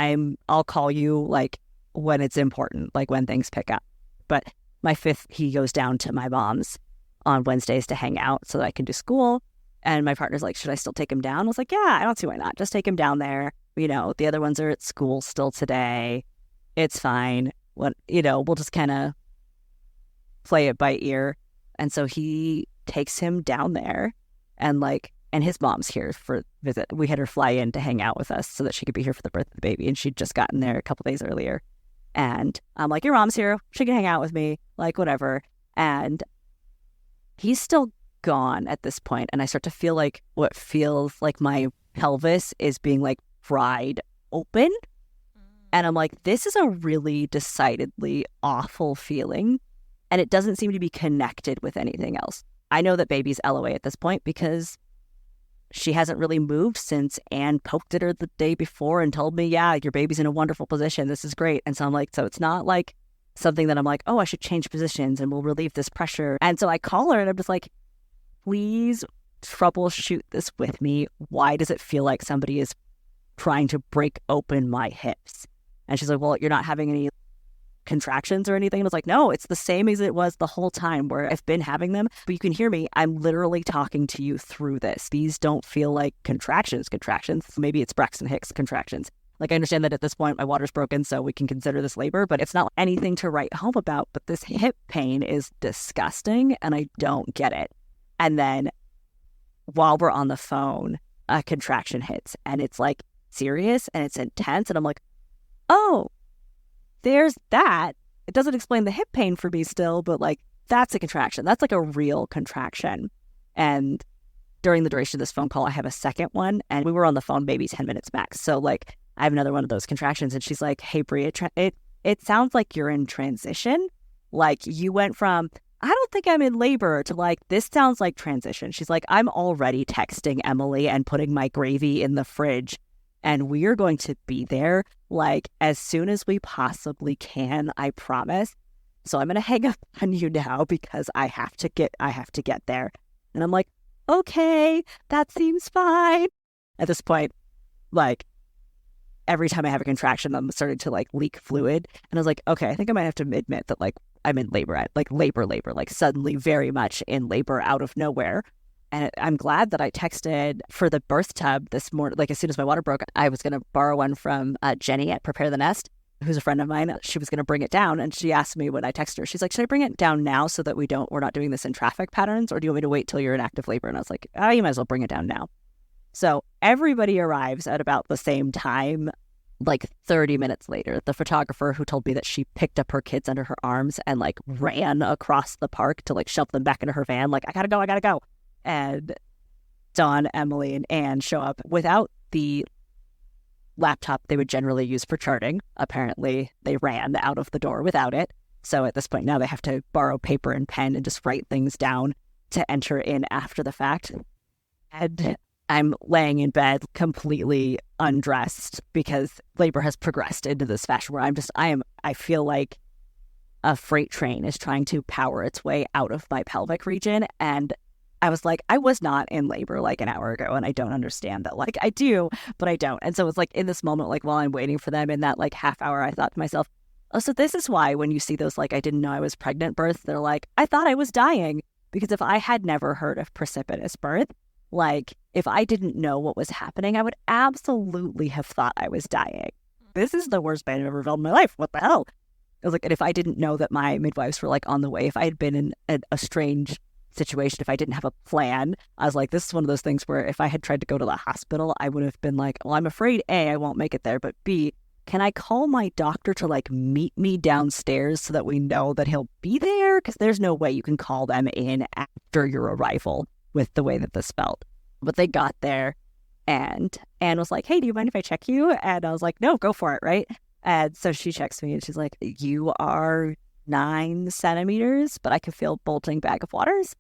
I'll call you like when it's important, like when things pick up. But my fifth, he goes down to my mom's on Wednesdays to hang out so that I can do school. And my partner's like, should I still take him down? I was like, yeah, I don't see why not. Just take him down there. The other ones are at school still today. It's fine. We'll just kind of play it by ear. And so he takes him down there and his mom's here for visit. We had her fly in to hang out with us so that she could be here for the birth of the baby. And she'd just gotten there a couple days earlier. And I'm like, your mom's here. She can hang out with me, like whatever. And he's still gone at this point. And I start to feel like what feels like my pelvis is being like fried open. And I'm like, this is a really decidedly awful feeling. And it doesn't seem to be connected with anything else. I know that baby's LOA at this point because she hasn't really moved since Anne poked at her the day before and told me, yeah, your baby's in a wonderful position. This is great. And so I'm like, so it's not like something that I'm like, oh, I should change positions and we'll relieve this pressure. And so I call her and I'm just like, please troubleshoot this with me. Why does it feel like somebody is trying to break open my hips? And she's like, well, you're not having any contractions or anything. And I was like, no, it's the same as it was the whole time where I've been having them. But you can hear me. I'm literally talking to you through this. These don't feel like contractions. Maybe it's Braxton Hicks contractions. Like I understand that at this point my water's broken, so we can consider this labor, but it's not anything to write home about. But this hip pain is disgusting and I don't get it. And then while we're on the phone, a contraction hits and it's like serious and it's intense. And I'm like, oh, there's that. It doesn't explain the hip pain for me still, but like that's a contraction. That's like a real contraction. And during the duration of this phone call, I have a second one and we were on the phone maybe 10 minutes max. So like I have another one of those contractions and she's like, hey, Brie, it sounds like you're in transition. Like you went from, I don't think I'm in labor to like, this sounds like transition. She's like, I'm already texting Emily and putting my gravy in the fridge. And we are going to be there like as soon as we possibly can, I promise. So I'm going to hang up on you now because I have to get there. And I'm like, okay, that seems fine. At this point, like every time I have a contraction, I'm starting to like leak fluid. And I was like, okay, I think I might have to admit that like I'm in labor, labor, like suddenly very much in labor out of nowhere. And I'm glad that I texted for the birth tub this morning. Like as soon as my water broke, I was going to borrow one from Jenny at Prepare the Nest, who's a friend of mine. She was going to bring it down. And she asked me when I texted her, she's like, should I bring it down now so that we're not doing this in traffic patterns? Or do you want me to wait till you're in active labor? And I was like, oh, you might as well bring it down now. So everybody arrives at about the same time, like 30 minutes later. The photographer who told me that she picked up her kids under her arms and like ran across the park to like shove them back into her van. Like, I gotta go. And Dawn, Emily, and Anne show up without the laptop they would generally use for charting. Apparently, they ran out of the door without it. So at this point now they have to borrow paper and pen and just write things down to enter in after the fact. And I'm laying in bed completely undressed because labor has progressed into this fashion where I feel like a freight train is trying to power its way out of my pelvic region. And I was like, I was not in labor like an hour ago and I don't understand that. Like I do, but I don't. And so it's like in this moment, like while I'm waiting for them in that like half hour, I thought to myself, oh, so this is why when you see those like I didn't know I was pregnant births, they're like, I thought I was dying. Because if I had never heard of precipitous birth, like if I didn't know what was happening, I would absolutely have thought I was dying. This is the worst pain I've ever felt in my life. What the hell? I was like, and if I didn't know that my midwives were like on the way, if I had been in a strange situation, if I didn't have a plan, I was like, this is one of those things where if I had tried to go to the hospital, I would have been like, well, I'm afraid A, I won't make it there, but B, can I call my doctor to like meet me downstairs so that we know that he'll be there? Because there's no way you can call them in after your arrival with the way that this felt. But they got there and Anne was like, hey, do you mind if I check you? And I was like, no, go for it, right? And so she checks me and she's like, you are 9 centimeters, but I can feel bulging bag of waters.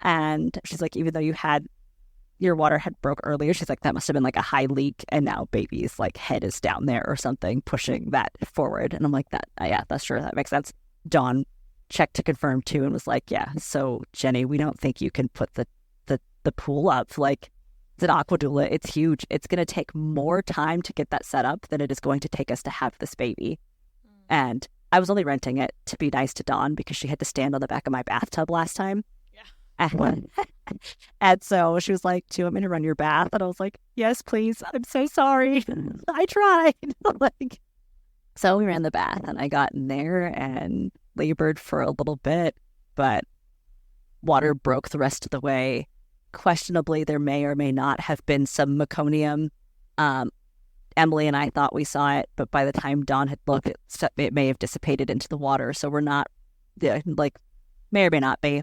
And she's like, even though your water had broke earlier, she's like, that must have been like a high leak. And now baby's like head is down there or something, pushing that forward. And I'm like, yeah, that's true. That makes sense. Dawn checked to confirm too and was like, yeah, so Jenny, we don't think you can put the pool up. Like, it's an aqua doula. It's huge. It's going to take more time to get that set up than it is going to take us to have this baby. And I was only renting it to be nice to Dawn because she had to stand on the back of my bathtub last time. Yeah. And so she was like, do you want me to run your bath? And I was like, yes, please. I'm so sorry. I tried. Like, so we ran the bath and I got in there and labored for a little bit, but water broke the rest of the way. Questionably, there may or may not have been some meconium. Emily and I thought we saw it, but by the time Dawn had looked, it may have dissipated into the water. So we're not, like, may or may not be.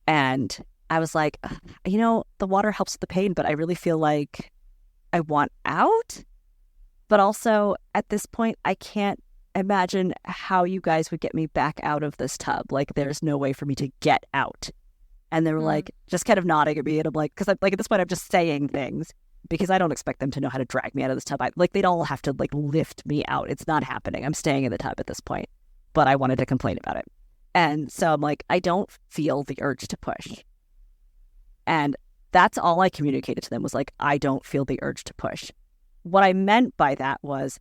And I was like, the water helps with the pain, but I really feel like I want out. But also, at this point, I can't imagine how you guys would get me back out of this tub. Like, there's no way for me to get out. And they were like, just kind of nodding at me. And I'm like, because at this point, I'm just saying things because I don't expect them to know how to drag me out of this tub. They'd all have to lift me out. It's not happening. I'm staying in the tub at this point. But I wanted to complain about it. And so I'm like, I don't feel the urge to push. And that's all I communicated to them was like, I don't feel the urge to push. What I meant by that was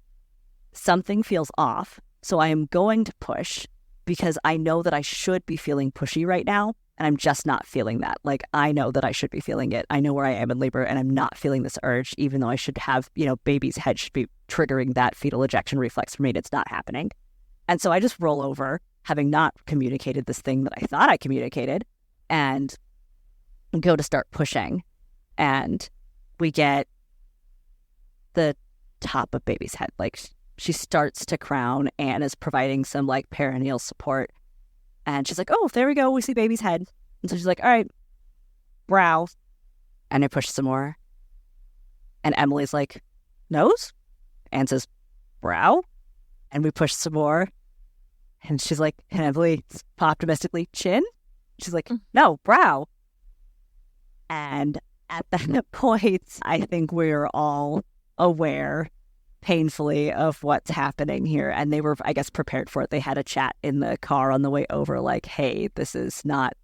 something feels off. So I am going to push because I know that I should be feeling pushy right now. And I'm just not feeling that. Like, I know that I should be feeling it. I know where I am in labor and I'm not feeling this urge, even though I should have, baby's head should be triggering that fetal ejection reflex for me. And it's not happening. And so I just roll over, having not communicated this thing that I thought I communicated, and go to start pushing. And we get the top of baby's head. Like, she starts to crown and is providing some perineal support. And she's like, oh, there we go. We see baby's head. And so she's like, all right, brow. And I push some more. And Emily's like, nose? And says, brow. And we push some more. And she's like, and Emily optimistically, chin? She's like, no, brow. And at that point, I think we're all aware painfully of what's happening here. And they were, I guess, prepared for it. They had a chat in the car on the way over, like, hey, this is not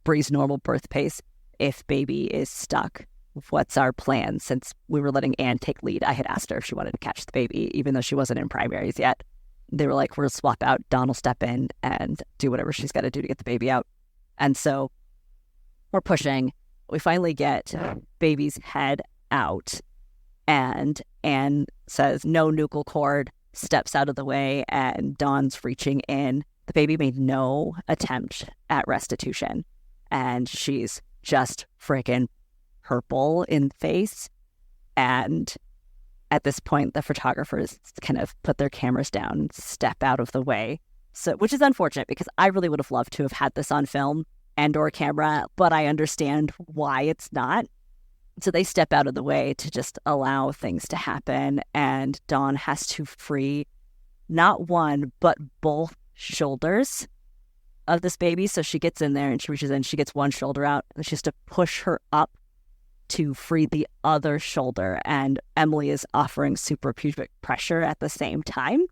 Bree's normal birth pace. If baby is stuck, what's our plan? Since we were letting Anne take lead, I had asked her if she wanted to catch the baby, even though she wasn't in primaries yet. They were like, we'll swap out. Dawn will step in and do whatever she's got to do to get the baby out. And so we're pushing. We finally get baby's head out. And Anne says, no nuchal cord, steps out of the way, and Dawn's reaching in. The baby made no attempt at restitution. And she's just freaking purple in the face. And at this point, the photographers kind of put their cameras down and step out of the way. So, which is unfortunate because I really would have loved to have had this on film and or camera, but I understand why it's not. So they step out of the way to just allow things to happen. And Dawn has to free not one, but both shoulders of this baby. So she gets in there and she reaches in, she gets one shoulder out, and she has to push her up to free the other shoulder. And Emily is offering suprapubic pressure at the same time.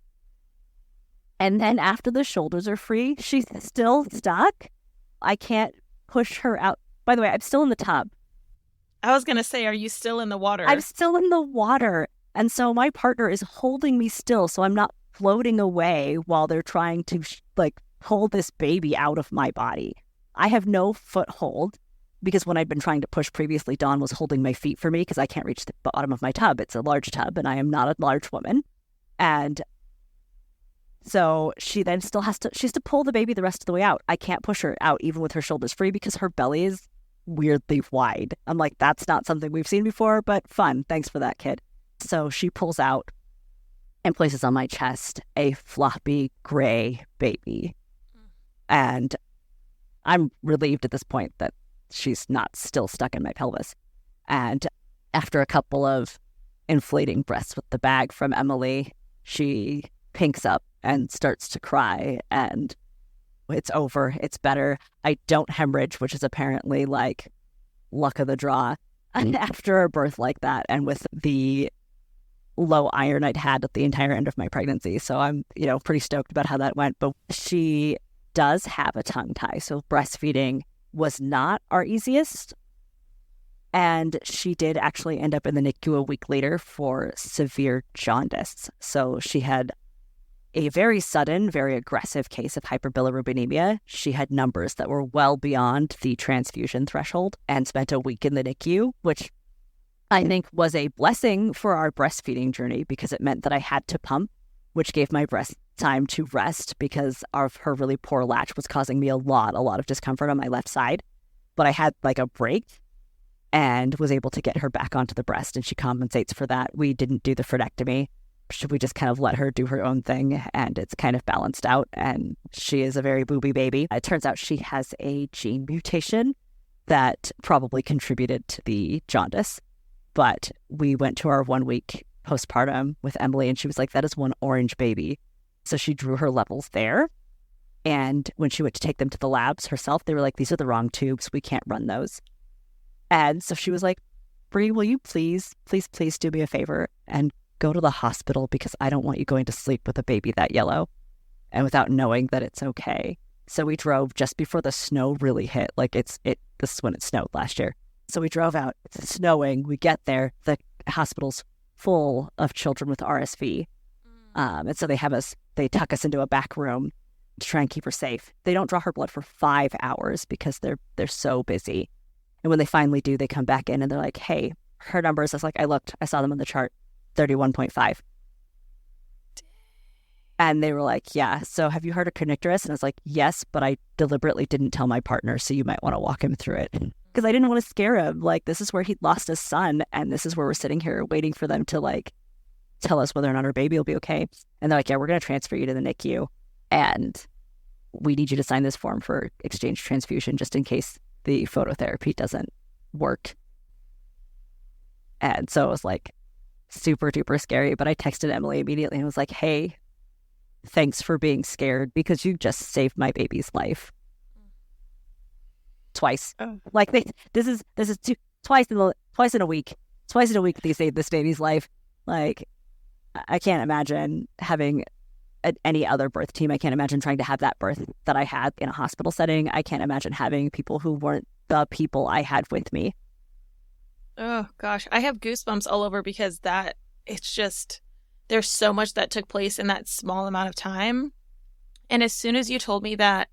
And then after the shoulders are free, she's still stuck. I can't push her out. By the way, I'm still in the tub. I was going to say, are you still in the water? I'm still in the water. And so my partner is holding me still so I'm not floating away while they're trying to pull this baby out of my body. I have no foothold because when I'd been trying to push previously, Dawn was holding my feet for me because I can't reach the bottom of my tub. It's a large tub and I am not a large woman. And so she then still has to pull the baby the rest of the way out. I can't push her out even with her shoulders free because her belly is weirdly wide. I'm like, that's not something we've seen before, but fun. Thanks for that, kid. So she pulls out and places on my chest a floppy gray baby. And I'm relieved at this point that she's not still stuck in my pelvis. And after a couple of inflating breaths with the bag from Emily, she pinks up and starts to cry, and it's over. It's better. I don't hemorrhage, which is apparently luck of the draw after a birth like that. And with the low iron I'd had at the entire end of my pregnancy. So I'm, pretty stoked about how that went. But she does have a tongue tie. So breastfeeding was not our easiest. And she did actually end up in the NICU a week later for severe jaundice. So she had a very sudden, very aggressive case of hyperbilirubinemia. She had numbers that were well beyond the transfusion threshold and spent a week in the NICU, which I think was a blessing for our breastfeeding journey because it meant that I had to pump, which gave my breast time to rest because of her really poor latch was causing me a lot of discomfort on my left side. But I had like a break and was able to get her back onto the breast, and she compensates for that. We didn't do the frenectomy. We just kind of let her do her own thing, and it's kind of balanced out, and she is a very booby baby. It turns out she has a gene mutation that probably contributed to the jaundice, but we went to our 1 week postpartum with Emily, and she was like, that is one orange baby. So she drew her levels there, and when she went to take them to the labs herself, they were like, these are the wrong tubes. We can't run those. And so she was like, Bree, will you please do me a favor and go to the hospital because I don't want you going to sleep with a baby that yellow and without knowing that it's okay. So we drove just before the snow really hit. This is when it snowed last year. So we drove out, it's snowing, we get there, the hospital's full of children with RSV. And so they tuck us into a back room to try and keep her safe. They don't draw her blood for 5 hours because they're so busy. And when they finally do, they come back in and they're like, hey, her numbers, I saw them on the chart, 31.5. And they were like, yeah, so have you heard of kernicterus? And I was like, yes, but I deliberately didn't tell my partner, so you might want to walk him through it. Because I didn't want to scare him. Like, this is where he lost his son, and this is where we're sitting here waiting for them to, tell us whether or not our baby will be okay. And they're like, yeah, we're going to transfer you to the NICU, and we need you to sign this form for exchange transfusion just in case the phototherapy doesn't work. And so it was super duper scary, but I texted Emily immediately and was like, hey, thanks for being scared because you just saved my baby's life. Twice. Oh. This is twice in a week. Twice in a week they saved this baby's life. I can't imagine having any other birth team. I can't imagine trying to have that birth that I had in a hospital setting. I can't imagine having people who weren't the people I had with me. Oh, gosh. I have goosebumps all over because it's just, there's so much that took place in that small amount of time. And as soon as you told me that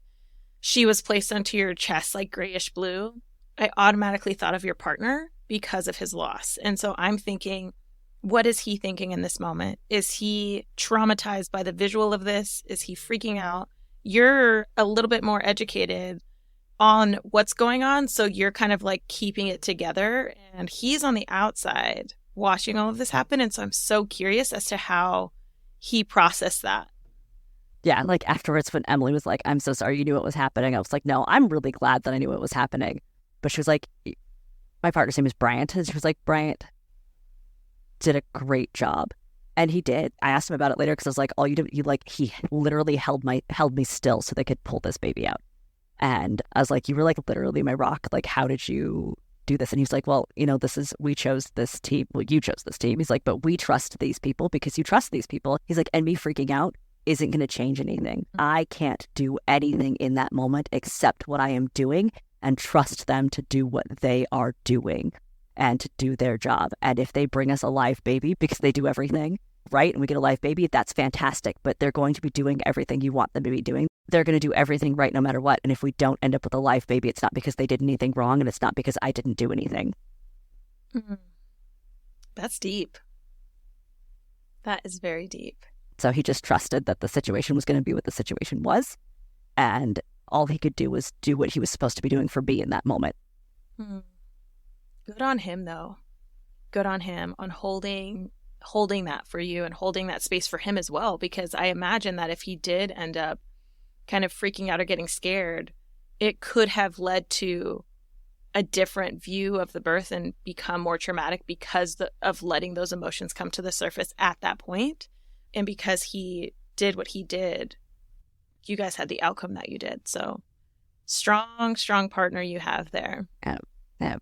she was placed onto your chest like grayish blue, I automatically thought of your partner because of his loss. And so I'm thinking, what is he thinking in this moment? Is he traumatized by the visual of this? Is he freaking out? You're a little bit more educated on what's going on, so you're kind of keeping it together, and he's on the outside watching all of this happen. And so I'm so curious as to how he processed that. Yeah, afterwards when Emily was like, I'm so sorry you knew what was happening, I was like, no, I'm really glad that I knew what was happening. But she was like, my partner's name is Bryant, and she was like, Bryant did a great job. And he did. I asked him about it later because I was like, all you did, he literally held me still so they could pull this baby out. And I was like, you were literally my rock. How did you do this? And he's like, well, we chose this team. Well, you chose this team. He's like, but we trust these people because you trust these people. He's like, and me freaking out isn't going to change anything. I can't do anything in that moment except what I am doing and trust them to do what they are doing and to do their job. And if they bring us a live baby, because they do everything, right? And we get a live baby, that's fantastic. But they're going to be doing everything you want them to be doing. They're going to do everything right no matter what. And if we don't end up with a live baby, it's not because they did anything wrong, and it's not because I didn't do anything. Mm-hmm. That's deep. That is very deep. So he just trusted that the situation was going to be what the situation was. And all he could do was do what he was supposed to be doing for me in that moment. Mm. Good on him, though. Good on him on holding that for you and holding that space for him as well. Because I imagine that if he did end up kind of freaking out or getting scared, it could have led to a different view of the birth and become more traumatic because of letting those emotions come to the surface at that point. And because he did what he did, you guys had the outcome that you did. So strong partner you have there. Yeah.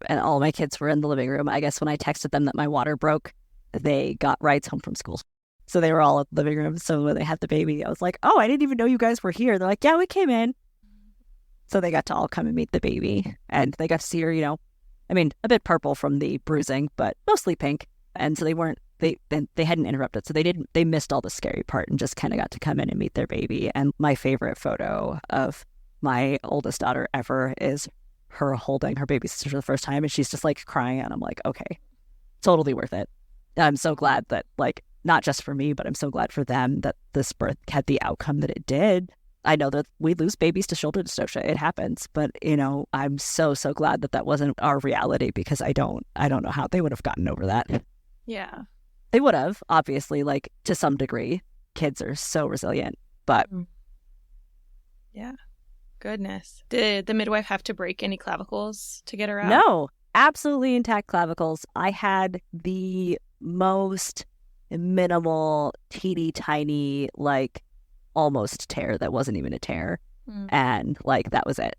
And all my kids were in the living room. I guess when I texted them that my water broke, they got rides home from school. So they were all in the living room. So when they had the baby, I was like, oh, I didn't even know you guys were here. They're like, yeah, we came in. So they got to all come and meet the baby. And they got to see her, a bit purple from the bruising, but mostly pink. And so they hadn't interrupted. So they missed all the scary part and just kind of got to come in and meet their baby. And my favorite photo of my oldest daughter ever is her holding her baby sister for the first time. And she's just like crying. And I'm like, okay, totally worth it. I'm so glad that, like, not just for me, but I'm so glad for them that this birth had the outcome that it did. I know that we lose babies to shoulder dystocia. It happens. But, I'm so, so glad that wasn't our reality, because I don't know how they would have gotten over that. Yeah. They would have, obviously, like, to some degree. Kids are so resilient. But yeah. Goodness. Did the midwife have to break any clavicles to get her out? No, absolutely intact clavicles. I had the most minimal, teeny tiny, like, almost tear that wasn't even a tear. And, like, that was it.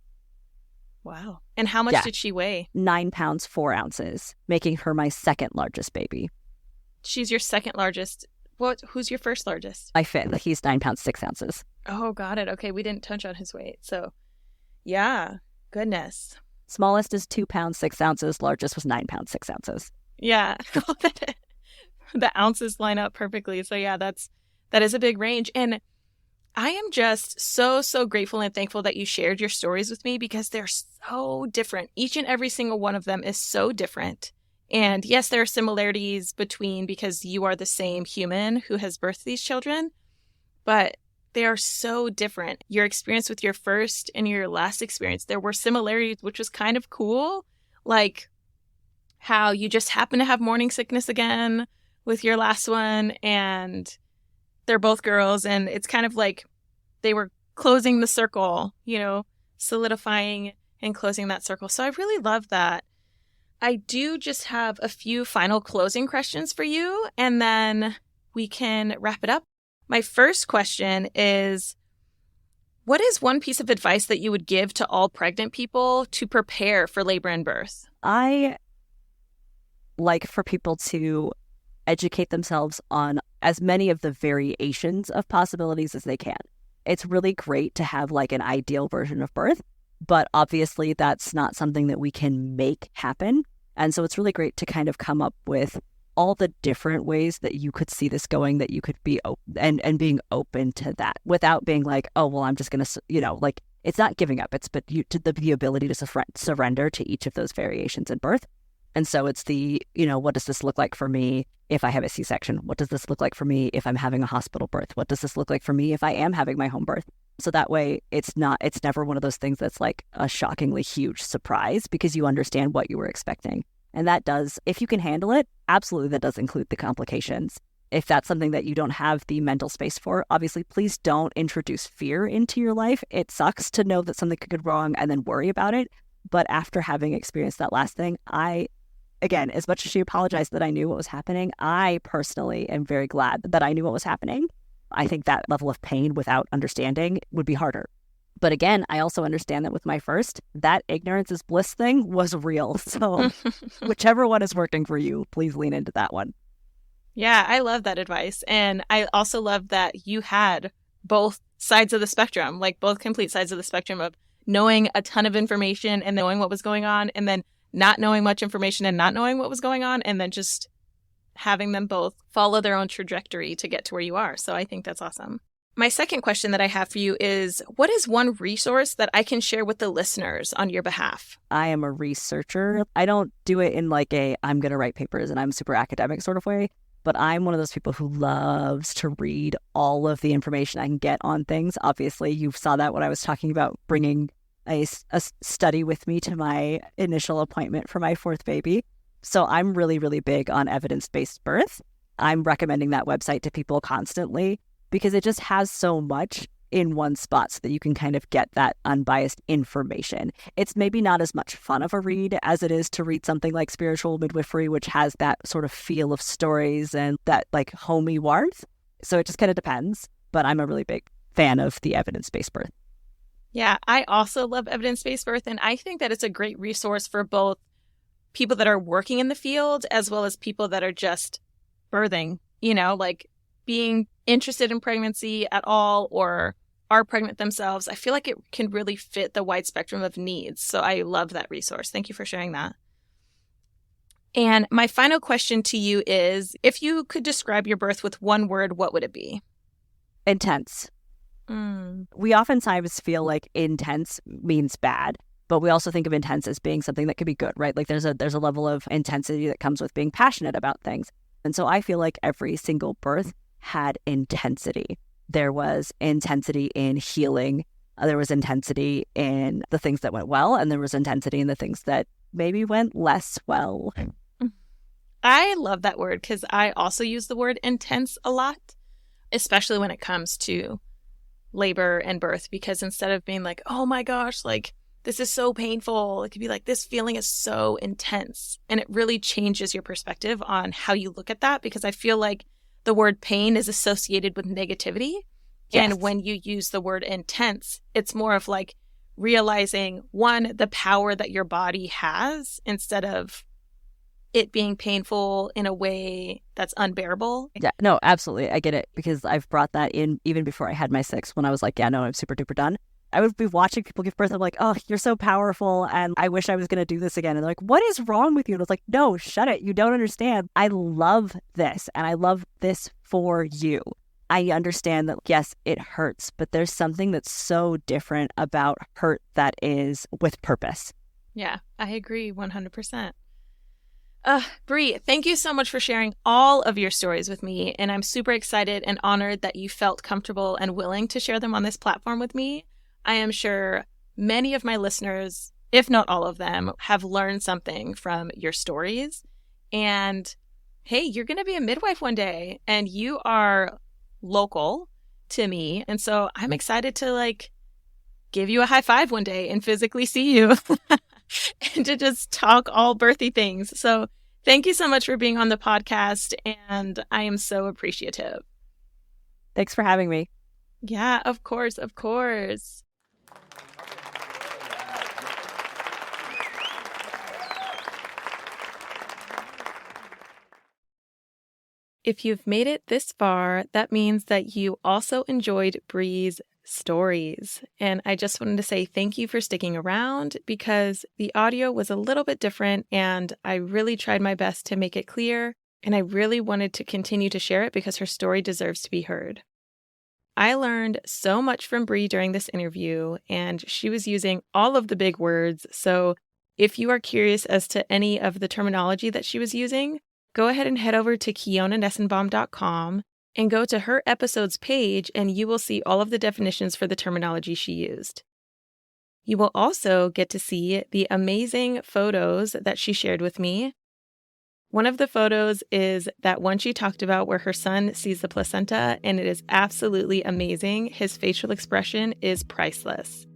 Wow. And how much did she weigh? 9 pounds, 4 ounces, making her my second largest baby. She's your second largest. Who's your first largest? My fifth. He's 9 pounds, 6 ounces. Oh, got it. Okay, we didn't touch on his weight. So, yeah, goodness. Smallest is 2 pounds, 6 ounces. Largest was 9 pounds, 6 ounces. Yeah. The ounces line up perfectly. So, yeah, that is a big range. And I am just so, so grateful and thankful that you shared your stories with me, because they're so different. Each and every single one of them is so different. And yes, there are similarities between, because you are the same human who has birthed these children, but they are so different. Your experience with your first and your last experience, there were similarities, which was kind of cool. Like how you just happen to have morning sickness again with your last one, and they're both girls, and it's kind of like they were closing the circle, solidifying and closing that circle. So I really love that. I do just have a few final closing questions for you, and then we can wrap it up. My first question is, what is one piece of advice that you would give to all pregnant people to prepare for labor and birth? I like for people to educate themselves on as many of the variations of possibilities as they can. It's really great to have, like, an ideal version of birth, but obviously that's not something that we can make happen. And so it's really great to kind of come up with all the different ways that you could see this going, that you could be open and being open to that without being like, oh, well, I'm just going to, like, it's not giving up. It's but the ability to surrender to each of those variations in birth. And so it's what does this look like for me if I have a C-section? What does this look like for me if I'm having a hospital birth? What does this look like for me if I am having my home birth? So that way it's never one of those things that's like a shockingly huge surprise, because you understand what you were expecting. And that does, if you can handle it, absolutely, that does include the complications. If that's something that you don't have the mental space for, obviously, please don't introduce fear into your life. It sucks to know that something could go wrong and then worry about it. But after having experienced that last thing, again, as much as she apologized that I knew what was happening, I personally am very glad that I knew what was happening. I think that level of pain without understanding would be harder. But again, I also understand that with my first, that ignorance is bliss thing was real. So whichever one is working for you, please lean into that one. Yeah, I love that advice. And I also love that you had both sides of the spectrum, like both complete sides of the spectrum of knowing a ton of information and knowing what was going on, and then not knowing much information and not knowing what was going on, and then just having them both follow their own trajectory to get to where you are. So I think that's awesome. My second question that I have for you is, what is one resource that I can share with the listeners on your behalf? I am a researcher. I don't do it in like I'm going to write papers and I'm super academic sort of way, but I'm one of those people who loves to read all of the information I can get on things. Obviously, you saw that when I was talking about bringing a study with me to my initial appointment for my fourth baby. So I'm really, really big on evidence-based birth. I'm recommending that website to people constantly because it just has so much in one spot so that you can kind of get that unbiased information. It's maybe not as much fun of a read as it is to read something like Spiritual Midwifery, which has that sort of feel of stories and that like homey warmth. So it just kind of depends. But I'm a really big fan of the evidence-based birth. Yeah, I also love evidence-based birth. And I think that it's a great resource for both people that are working in the field as well as people that are just birthing, like being interested in pregnancy at all or are pregnant themselves. I feel like it can really fit the wide spectrum of needs. So I love that resource. Thank you for sharing that. And my final question to you is, if you could describe your birth with one word, what would it be? Intense. We oftentimes feel like intense means bad, but we also think of intense as being something that could be good, right? Like there's a level of intensity that comes with being passionate about things. And so I feel like every single birth had intensity. There was intensity in healing. There was intensity in the things that went well, and there was intensity in the things that maybe went less well. I love that word because I also use the word intense a lot, especially when it comes to labor and birth, because instead of being like, oh my gosh, like this is so painful, it could be like, this feeling is so intense. And it really changes your perspective on how you look at that, because I feel like the word pain is associated with negativity. Yes. And when you use the word intense, it's more of like realizing, one, the power that your body has instead of it being painful in a way that's unbearable. Yeah, no, absolutely. I get it, because I've brought that in even before I had my 6, when I was like, yeah, no, I'm super duper done. I would be watching people give birth. I'm like, oh, you're so powerful, and I wish I was going to do this again. And they're like, what is wrong with you? And I was like, no, shut it. You don't understand. I love this, and I love this for you. I understand that, yes, it hurts, but there's something that's so different about hurt that is with purpose. Yeah, I agree 100%. Bree, thank you so much for sharing all of your stories with me. And I'm super excited and honored that you felt comfortable and willing to share them on this platform with me. I am sure many of my listeners, if not all of them, have learned something from your stories. And hey, you're going to be a midwife one day, and you are local to me. And so I'm excited to give you a high five one day and physically see you and to just talk all birthy things. So thank you so much for being on the podcast, and I am so appreciative. Thanks for having me. Yeah, of course, of course. If you've made it this far, that means that you also enjoyed Bree's stories. And I just wanted to say thank you for sticking around, because the audio was a little bit different and I really tried my best to make it clear. And I really wanted to continue to share it because her story deserves to be heard. I learned so much from Bree during this interview, and she was using all of the big words. So if you are curious as to any of the terminology that she was using, go ahead and head over to KionaNessenbaum.com and go to her episodes page, and you will see all of the definitions for the terminology she used. You will also get to see the amazing photos that she shared with me. One of the photos is that one she talked about where her son sees the placenta, and it is absolutely amazing. His facial expression is priceless.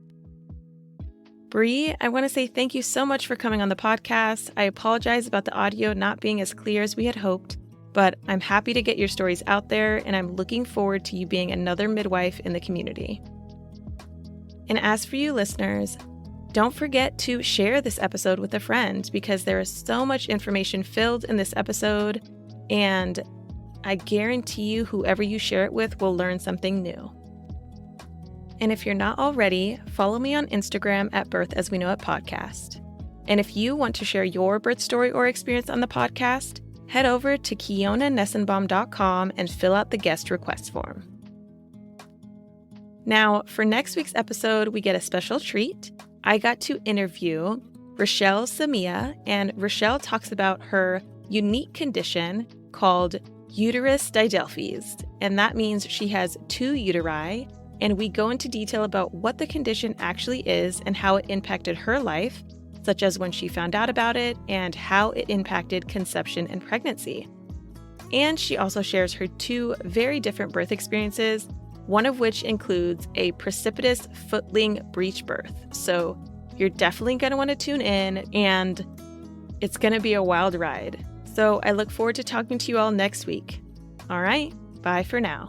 Bree, I want to say thank you so much for coming on the podcast. I apologize about the audio not being as clear as we had hoped, but I'm happy to get your stories out there, and I'm looking forward to you being another midwife in the community. And as for you listeners, don't forget to share this episode with a friend, because there is so much information filled in this episode, and I guarantee you whoever you share it with will learn something new. And if you're not already, follow me on Instagram at Birth As We Know It Podcast. And if you want to share your birth story or experience on the podcast, head over to KionaNessenbaum.com and fill out the guest request form. Now, for next week's episode, we get a special treat. I got to interview Rochelle Samia, and Rochelle talks about her unique condition called uterus didelphys, and that means she has 2 uteri, and we go into detail about what the condition actually is and how it impacted her life, such as when she found out about it and how it impacted conception and pregnancy. And she also shares her 2 very different birth experiences, one of which includes a precipitous footling breech birth. So you're definitely going to want to tune in, and it's going to be a wild ride. So I look forward to talking to you all next week. All right, bye for now.